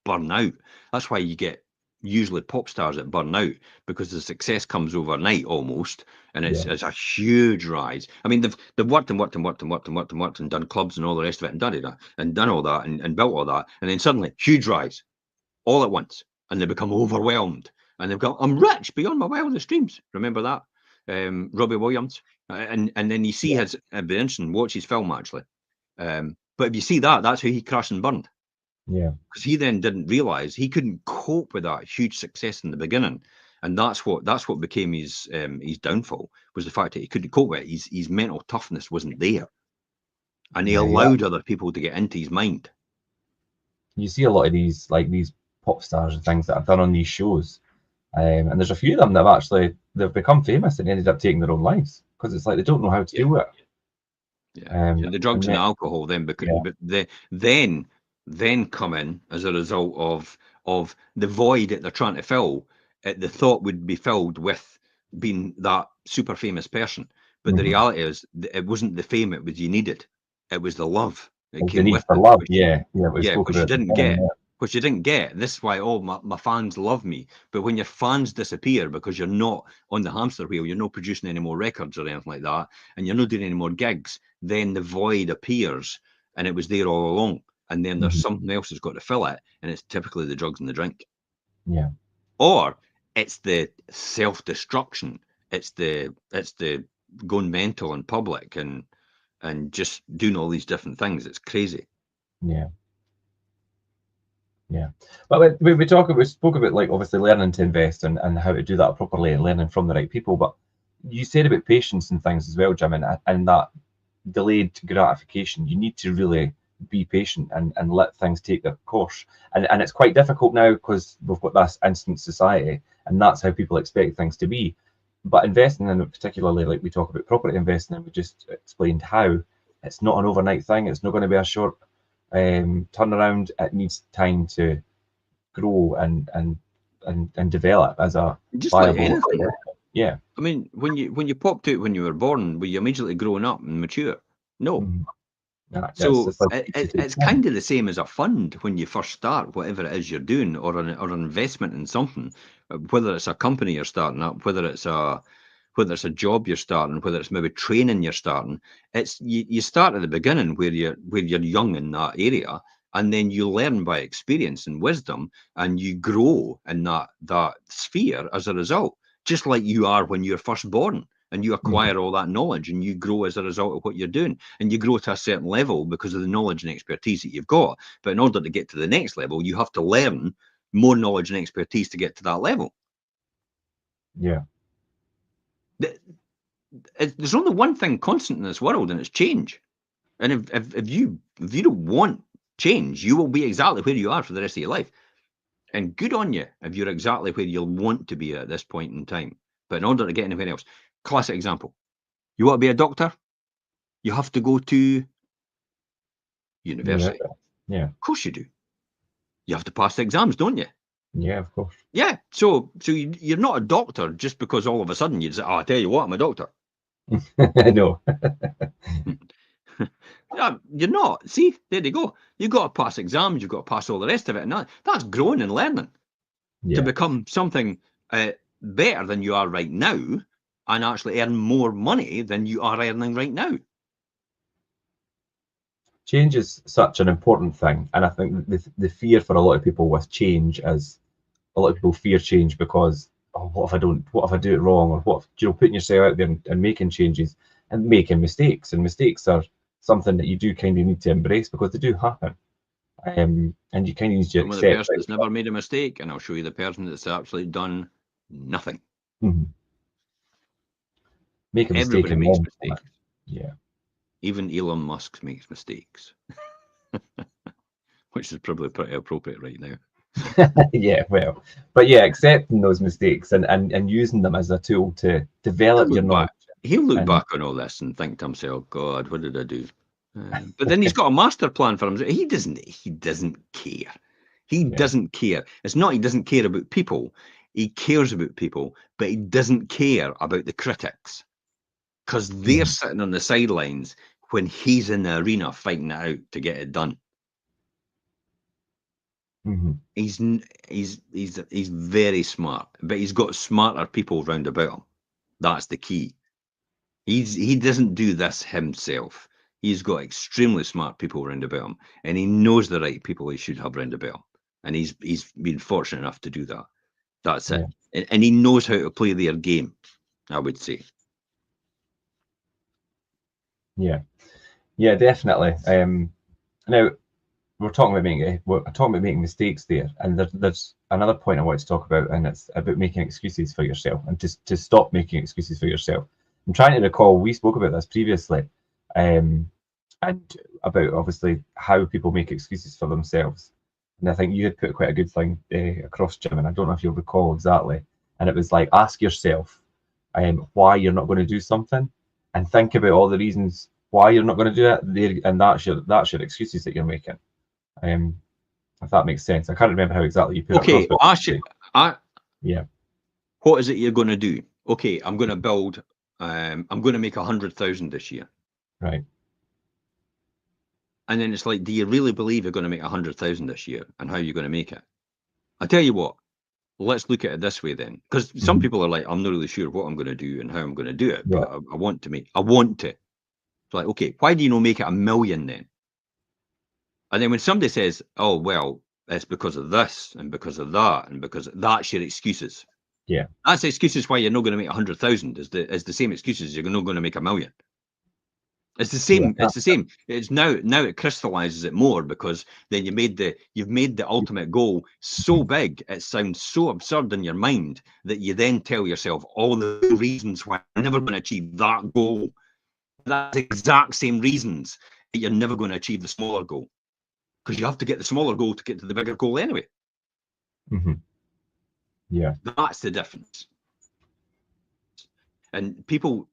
burn out. That's why you get usually pop stars that burn out because the success comes overnight almost, and it's Yeah. a huge rise. I mean, they've worked and worked and worked and worked and worked and worked and done clubs and all the rest of it, and done it and done all that and built all that, and then suddenly huge rise all at once, and they become overwhelmed, and they've got, I'm rich beyond my wildest dreams. Remember that, Robbie Williams, and then you see his, it'd be interesting, watch his film actually. But if you see that, that's how he crashed and burned. Yeah. Because he then didn't realize he couldn't cope with that huge success in the beginning, and that's what became his downfall, was the fact that he couldn't cope with it. His mental toughness wasn't there, and he Yeah. allowed other people to get into his mind. You see a lot of these, like these pop stars and things that have done on these shows, and there's a few of them that have actually they've become famous and ended up taking their own lives because it's like they don't know how to deal with it. Yeah, the drugs and then, alcohol then but then come in as a result of the void that they're trying to fill. The thought would be filled with being that super famous person, but the reality is it wasn't the fame it was you needed. It was the love that it's the came need with for it, love. Yeah, we yeah, spoke which you about it at the didn't beginning, get. Which you didn't get. This is why, oh, my fans love me. But when your fans disappear because you're not on the hamster wheel, you're not producing any more records or anything like that, and you're not doing any more gigs, then the void appears, and it was there all along. And then there's something else that's got to fill it, and it's typically the drugs and the drink. Yeah. Or it's the self-destruction. It's the going mental in public and just doing all these different things. It's crazy. Yeah. Yeah. But we spoke about like obviously learning to invest and how to do that properly and learning from the right people. But you said about patience and things as well, Jim, and that delayed gratification. You need to really be patient and let things take their course. And it's quite difficult now because we've got this instant society, and that's how people expect things to be. But investing in it, particularly like we talk about property investing, and we just explained how it's not an overnight thing. It's not going to be a short turnaround. It needs time to grow and develop as a Just like viable. anything. Yeah. I mean, when you popped out when you were born, were you immediately growing up and mature? No. Mhm. Yeah, So it's like it's kind of the same as a fund when you first start, whatever it is you're doing, or an investment in something, whether it's a company you're starting up, whether it's a job you're starting, whether it's maybe training you're starting. It's you start at the beginning where you're young in that area, and then you learn by experience and wisdom, and you grow in that sphere as a result, just like you are when you're first born. And you acquire all that knowledge and you grow as a result of what you're doing. And you grow to a certain level because of the knowledge and expertise that you've got. But in order to get to the next level, you have to learn more knowledge and expertise to get to that level. Yeah. There's only one thing constant in this world, and it's change. And if you don't want change, you will be exactly where you are for the rest of your life. And good on you if you're exactly where you'll want to be at this point in time. But in order to get anywhere else, classic example, you want to be a doctor, you have to go to university. Yeah. Of course you do. You have to pass the exams, don't you? Yeah, of course. Yeah. So you're not a doctor just because all of a sudden you'd say, oh, I tell you what, I'm a doctor. No. Yeah, you're not. See, there you go. You've got to pass exams, you've got to pass all the rest of it. And that's growing and learning to Yeah. become something better than you are right now and actually earn more money than you are earning right now. Change is such an important thing. And I think the fear for a lot of people with change is a lot of people fear change because, oh, what if I do it wrong? Or what if, putting yourself out there and making changes and making mistakes. And mistakes are something that you do kind of need to embrace because they do happen. And you kind of need to I'm with the accept. person that's never made a mistake, and I'll show you the person that's actually done nothing. Mm-hmm. Make a mistake Everybody and makes learn from mistakes. it. Yeah. Even Elon Musk makes mistakes, which is probably pretty appropriate right now. Yeah, well, but yeah, accepting those mistakes and using them as a tool to develop your knowledge. He'll look And back on all this and think to himself, God, what did I do? But then he's got a master plan for himself. He doesn't care. He yeah, doesn't care. It's not he doesn't care about people. He cares about people, but he doesn't care about the critics because they're sitting on the sidelines when he's in the arena fighting it out to get it done. Mhm. He's very smart, but he's got smarter people round about him. That's the key. He doesn't do this himself. He's got extremely smart people round about him, and he knows the right people he should have round about him. And he's been fortunate enough to do that. That's it. And he knows how to play their game, I would say. Yeah, yeah, definitely. Now we're talking about making mistakes there, and there's another point I want to talk about, and it's about making excuses for yourself, and to stop making excuses for yourself. I'm trying to recall, we spoke about this previously, and about obviously how people make excuses for themselves. And I think you had put quite a good thing across, Jim, and I don't know if you'll recall exactly. And it was like, ask yourself why you're not going to do something, and think about all the reasons why you're not going to do it. There, and that's your excuses that you're making. If that makes sense. I can't remember how exactly you put it across, Okay, but yeah, what is it you're going to do? Okay, I'm going to build. I'm going to make 100,000 this year. right. And then it's like, do you really believe you're going to make 100,000 this year? And how are you going to make it? I tell you what, let's look at it this way then, because some people are like, I'm not really sure what I'm going to do and how I'm going to do it, but Yeah. I want to. It's like, okay, why do you not make it 1,000,000 then? And then when somebody says, oh, well, it's because of this and because of that and because that's your excuses. Yeah. That's excuses why you're not going to make 100,000 is the same excuses you're not going to make 1,000,000. It's the same. Yeah. It's the same. It's now it crystallizes it more because then you've made the ultimate goal so big it sounds so absurd in your mind that you then tell yourself all the reasons why you're never going to achieve that goal. That's the exact same reasons that you're never going to achieve the smaller goal, because you have to get the smaller goal to get to the bigger goal anyway. Mm-hmm. Yeah. That's the difference. And people,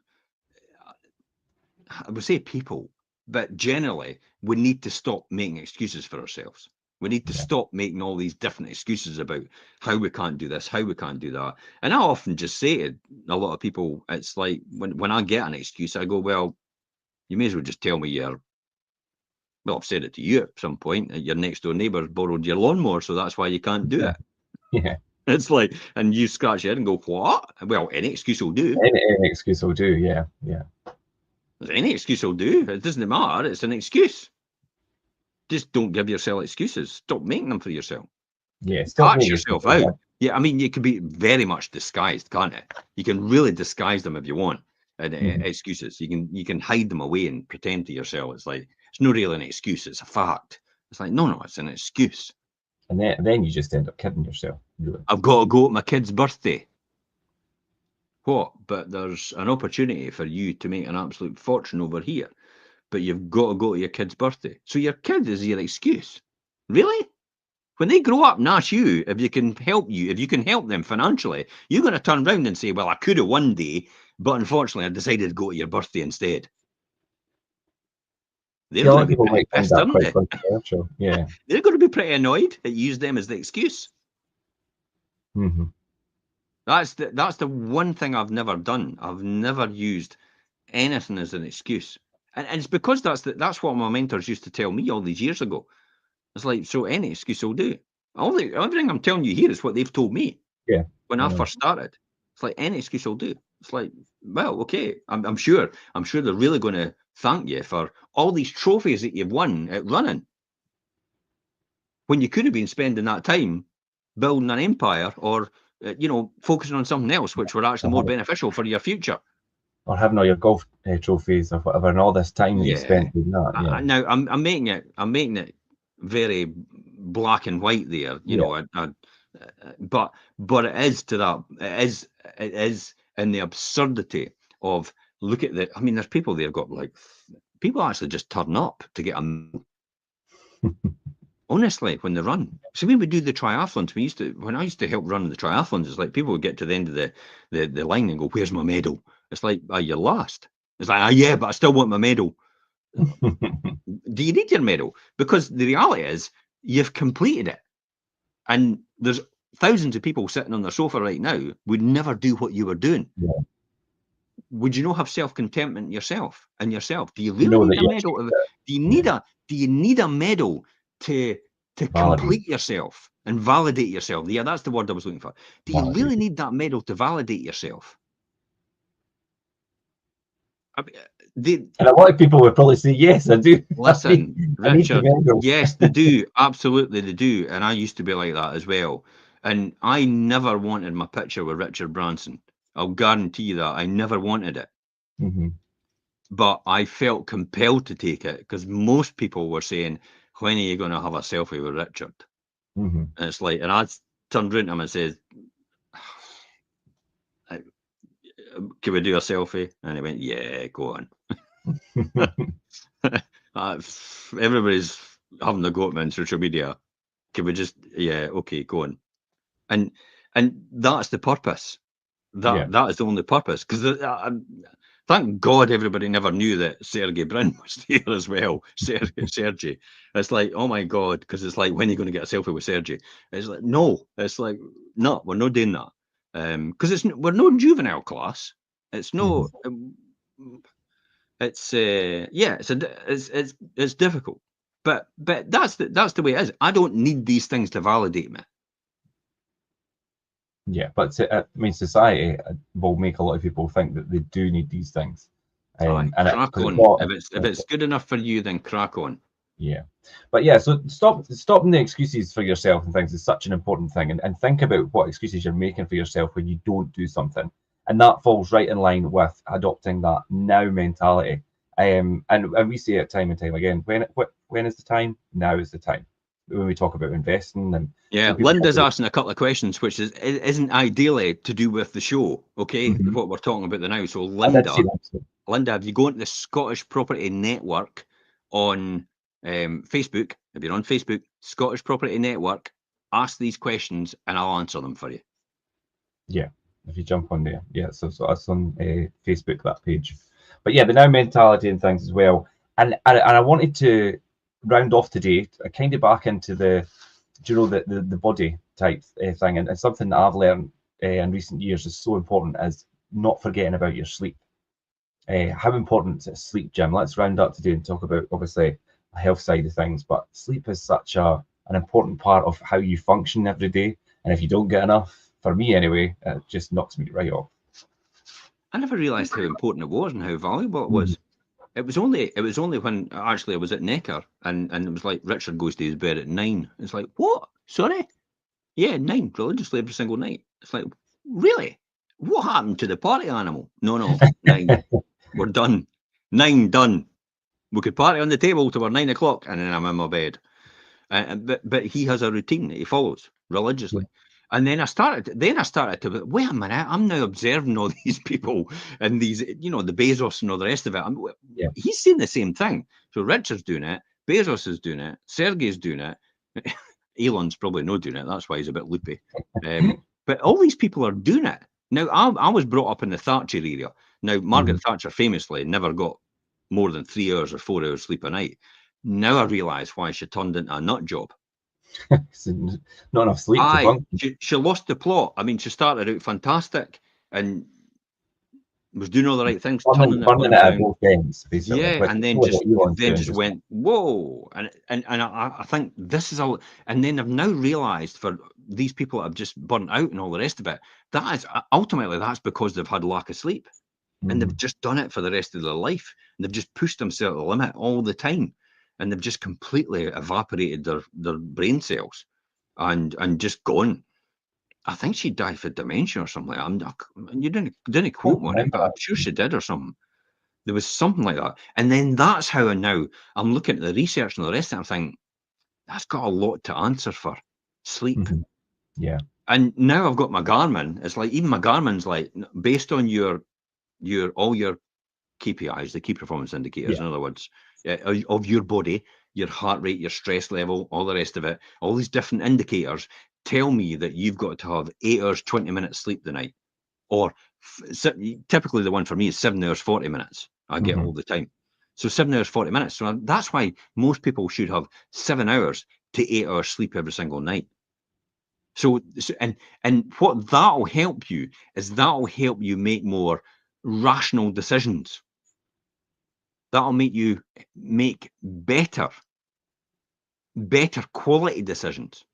I would say people, but generally, we need to stop making excuses for ourselves. We need to stop making all these different excuses about how we can't do this, how we can't do that. And I often just say to a lot of people, it's like when I get an excuse, I go, well, you may as well just tell me well, I've said it to you at some point, your next door neighbour's borrowed your lawnmower, so that's why you can't do it. Yeah. It's like, and you scratch your head and go, what? Well, any excuse will do. Any excuse will do. Yeah. Yeah. Any excuse will do. It doesn't matter. It's an excuse. Just don't give yourself excuses. Stop making them for yourself. Yeah. Stop Catch making yourself excuses. out. Yeah, I mean, you can be very much disguised, can't it? You can really disguise them if you want. And excuses. You can hide them away and pretend to yourself. It's like it's not really an excuse. It's a fact. It's like no, it's an excuse. And then you just end up kidding yourself. Really. I've got to go at my kid's birthday. What? But there's an opportunity for you to make an absolute fortune over here. But you've got to go to your kid's birthday. So your kid is your excuse. Really? When they grow up and ask you if you can help them financially, you're going to turn around and say, well, I could have one day, but unfortunately I decided to go to your birthday instead. They're Yeah, a lot going of to be people pretty might find pissed, that aren't quite they? controversial. Yeah. They're going to be pretty annoyed that you use them as the excuse. Mm-hmm. That's the one thing I've never done. I've never used anything as an excuse. And it's because that's what my mentors used to tell me all these years ago. It's like, so any excuse will do. Everything I'm telling you here is what they've told me Yeah. when I first started. It's like any excuse will do. It's like, well, okay. I'm sure they're really going to thank you for all these trophies that you've won at running, when you could have been spending that time building an empire or focusing on something else, which were actually more beneficial for your future. Or having all your golf trophies or whatever, and all this time that you spent doing that. Yeah. Now I'm making it very black and white there, but it is to that. It is in the absurdity of look at the. I mean, there's people there got like people actually just turn up to get a. Honestly, when they run. So when we do the triathlons, when I used to help run the triathlons, it's like people would get to the end of the line and go, "Where's my medal?" It's like, "You're last." It's like, yeah, but I still want my medal. Do you need your medal? Because the reality is you've completed it. And there's thousands of people sitting on their sofa right now would never do what you were doing. Yeah. Would you not have self-contentment in yourself? Do you really need a medal? Do you need a medal to to Validate. complete yourself and validate yourself. Yeah, that's the word I was looking for. Do you really need that medal to validate yourself? I mean, And a lot of people would probably say, yes, I do. listen, I need the Richard, medal. yes, they do. Absolutely, they do. And I used to be like that as well. And I never wanted my picture with Richard Branson. I'll guarantee you that. I never wanted it. Mm-hmm. But I felt compelled to take it because most people were saying, when are you going to have a selfie with Richard? Mm-hmm. And it's like, and I turned around to him and said, can we do a selfie? And he went, yeah, go on. Everybody's having a go at me on social media. Can we just, yeah, okay, go on. And that's the purpose. That is the only purpose. Because thank God everybody never knew that Sergey Brin was there as well. Sergey. It's like, oh my God, because it's like, when are you going to get a selfie with Sergey? It's like, no. It's like, no, we're not doing that. Because we're no juvenile class. It's no. It's yeah, it's difficult, but that's the way it is. I don't need these things to validate me. Yeah, but I mean, society will make a lot of people think that they do need these things. And crack on. If it's good enough for you, then crack on. Yeah, but yeah, so stopping the excuses for yourself and things is such an important thing, and think about what excuses you're making for yourself when you don't do something, and that falls right in line with adopting that now mentality. And we say it time and time again. When is the time? Now is the time. When we talk about investing, and yeah, Linda's asking a couple of questions, which isn't ideally to do with the show. Okay, what we're talking about now. So Linda, if you go into the Scottish Property Network on Facebook, if you're on Facebook, Scottish Property Network, ask these questions and I'll answer them for you. Yeah, if you jump on there, yeah. So us on Facebook, that page. But yeah, the now mentality and things as well. And I wanted to round off today, kind of back into the body type thing, and something that I've learned in recent years is so important is not forgetting about your sleep. How important is sleep, Jim? Let's round up today and talk about obviously the health side of things, but sleep is such an important part of how you function every day. And if you don't get enough, for me anyway, it just knocks me right off. I never realised how important it was and how valuable it was. It was only when actually I was at Necker and it was like, Richard goes to his bed at 9. It's like, what? Sorry? Yeah, 9, religiously every single night. It's like, really? What happened to the party animal? No, 9. We're done. 9 done. We could party on the table till we're 9 o'clock and then I'm in my bed. But he has a routine that he follows religiously. And then I started to, wait a minute, I'm now observing all these people and these, the Bezos and all the rest of it. He's saying the same thing. So Richard's doing it, Bezos is doing it, Sergey's doing it, Elon's probably not doing it. That's why he's a bit loopy. But all these people are doing it. Now, I was brought up in the Thatcher era. Now, Margaret Thatcher famously never got more than 3 hours or 4 hours sleep a night. Now I realise why she turned into a nut job. Not enough sleep to function. She lost the plot. I mean, she started out fantastic and was doing all the right things, burning it at both ends, basically. Yeah, and then just went, whoa. And I think this is all. And then I've now realised for these people that have just burnt out and all the rest of it, that is ultimately that's because they've had lack of sleep. And they've just done it for the rest of their life. And they've just pushed themselves to the limit all the time. And they've just completely evaporated their brain cells and just gone. I think she died for dementia or something. You didn't quote me on it, but I'm sure she did or something. There was something like that. And then that's how now I'm looking at the research and the rest of it. I'm thinking, that's got a lot to answer for. Sleep. Yeah. And now I've got my Garmin. It's like, even my Garmin's like, based on all your KPIs, the key performance indicators, in other words, of your body, your heart rate, your stress level, all the rest of it, all these different indicators tell me that you've got to have 8 hours, 20 minutes sleep the night. Or typically the one for me is 7 hours, 40 minutes. I get all the time. So 7 hours, 40 minutes. So that's why most people should have 7 hours to 8 hours sleep every single night. So and what that'll help you is that'll help you make more rational decisions. That'll make you make better better quality decisions.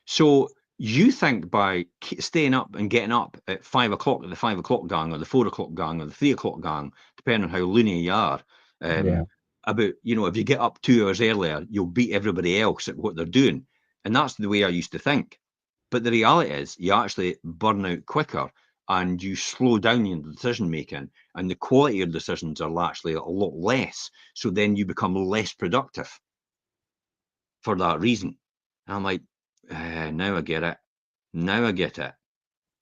So you think by staying up and getting up at 5 o'clock at the 5 o'clock gang, or the 4 o'clock gang, or the 3 o'clock gang, depending on how loony you are, about, you know, if you get up 2 hours earlier, you'll beat everybody else at what they're doing. And that's the way I used to think. But the reality is you actually burn out quicker and you slow down your decision making, and the quality of decisions are actually a lot less. So then you become less productive for that reason. And I'm like, now I get it. Now I get it.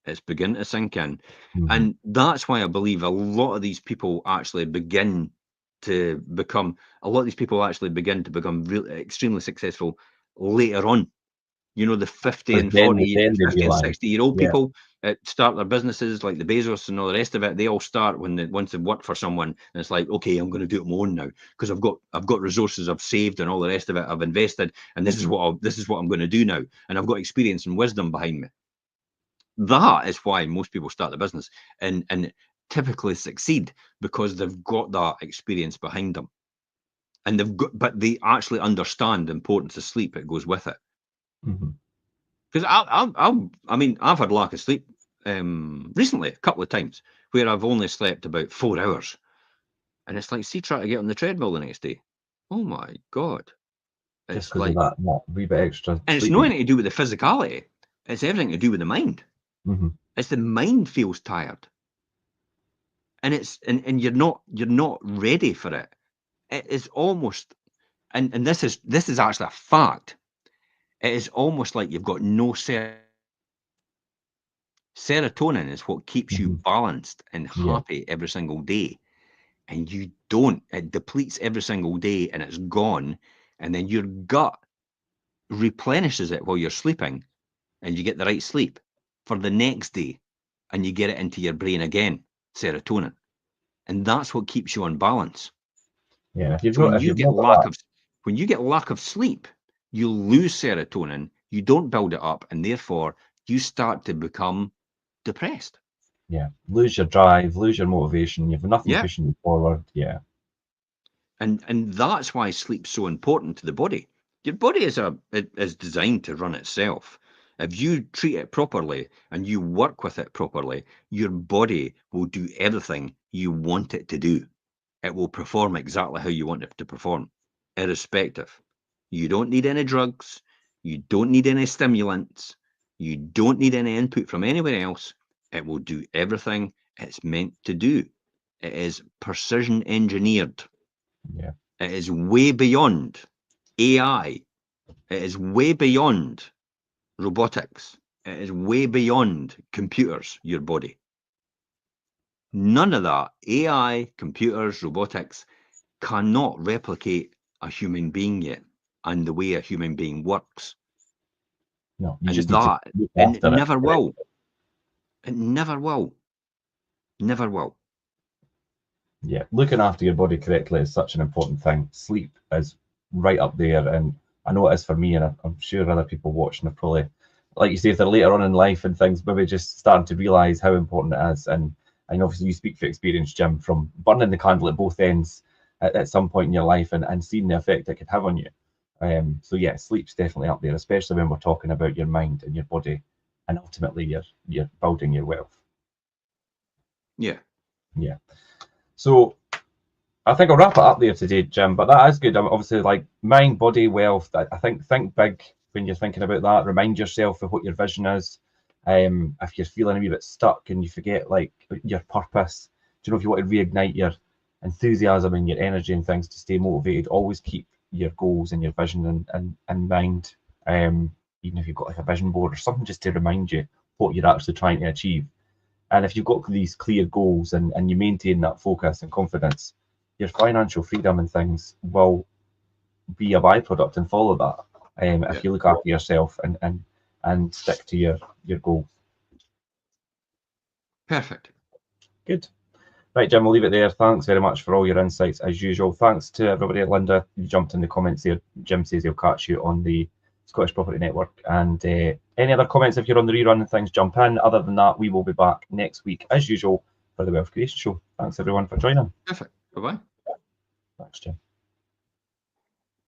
It's beginning to sink in. And that's why I believe a lot of these people actually begin to become really extremely successful later on. You know, the 50 and 40, then they 50 and realize. 60-year-old people start their businesses like the Bezos and all the rest of it. They all start once they've worked for someone, and it's like, okay, I'm going to do it my own now because I've got resources I've saved and all the rest of it I've invested, and this is what I'm going to do now, and I've got experience and wisdom behind me. That is why most people start a business and typically succeed, because they've got that experience behind them, and but they actually understand the importance of sleep. It goes with it. Because I mean, I've had lack of sleep recently a couple of times where I've only slept about 4 hours, and it's like, see, try to get on the treadmill the next day. Oh my God. Just because of that wee bit extra. And it's nothing to do with the physicality. It's everything to do with the mind. It's the mind feels tired. And and you're not ready for it. It is almost, and this is actually a fact. It is almost like you've got no serotonin is what keeps you balanced and happy every single day. And you don't. It depletes every single day and it's gone. And then your gut replenishes it while you're sleeping, and you get the right sleep for the next day, and you get it into your brain again, serotonin. And that's what keeps you on balance. Yeah. So when you get lack of sleep, you lose serotonin, you don't build it up, and therefore you start to become depressed. Yeah. Lose your drive, lose your motivation, you've nothing pushing you forward. Yeah. And that's why sleep's so important to the body. Your body is designed to run itself. If you treat it properly and you work with it properly, your body will do everything you want it to do. It will perform exactly how you want it to perform, irrespective. You don't need any drugs. You don't need any stimulants. You don't need any input from anywhere else. It will do everything it's meant to do. It is precision engineered. Yeah. It is way beyond AI. It is way beyond robotics. It is way beyond computers, your body. None of that, AI, computers, robotics, cannot replicate a human being yet and the way a human being works. No, you And just need to look and after it never it. will. It never will. Never will. Yeah, looking after your body correctly is such an important thing. Sleep is right up there, and I know it is for me, and I'm sure other people watching are probably, like you say, if they're later on in life and things, maybe just starting to realise how important it is. And obviously you speak for experience, Jim, from burning the candle at both ends at some point in your life and seeing the effect it could have on you. So yeah, sleep's definitely up there, especially when we're talking about your mind and your body, and ultimately you're building your wealth. Yeah. Yeah. So I think I'll wrap it up there today, Jim. But that is good. Obviously, like mind, body, wealth. I think big when you're thinking about that. Remind yourself of what your vision is. If you're feeling a wee bit stuck and you forget like your purpose, do you know, if you want to reignite your enthusiasm and your energy and things to stay motivated, always keep your goals and your vision in mind. Even if you've got like a vision board or something, just to remind you what you're actually trying to achieve. And if you've got these clear goals and you maintain that focus and confidence, your financial freedom and things will be a byproduct and follow that. If you look after yourself and stick to your goals. Perfect. Good. Right, Jim, we'll leave it there. Thanks very much for all your insights as usual. Thanks to everybody. Linda, you jumped in the comments there. Jim says he'll catch you on the Scottish Property Network. And any other comments if you're on the rerun and things, jump in. Other than that, we will be back next week as usual for the Wealth Creation Show. Thanks everyone for joining. Perfect. Bye-bye. Thanks, Jim.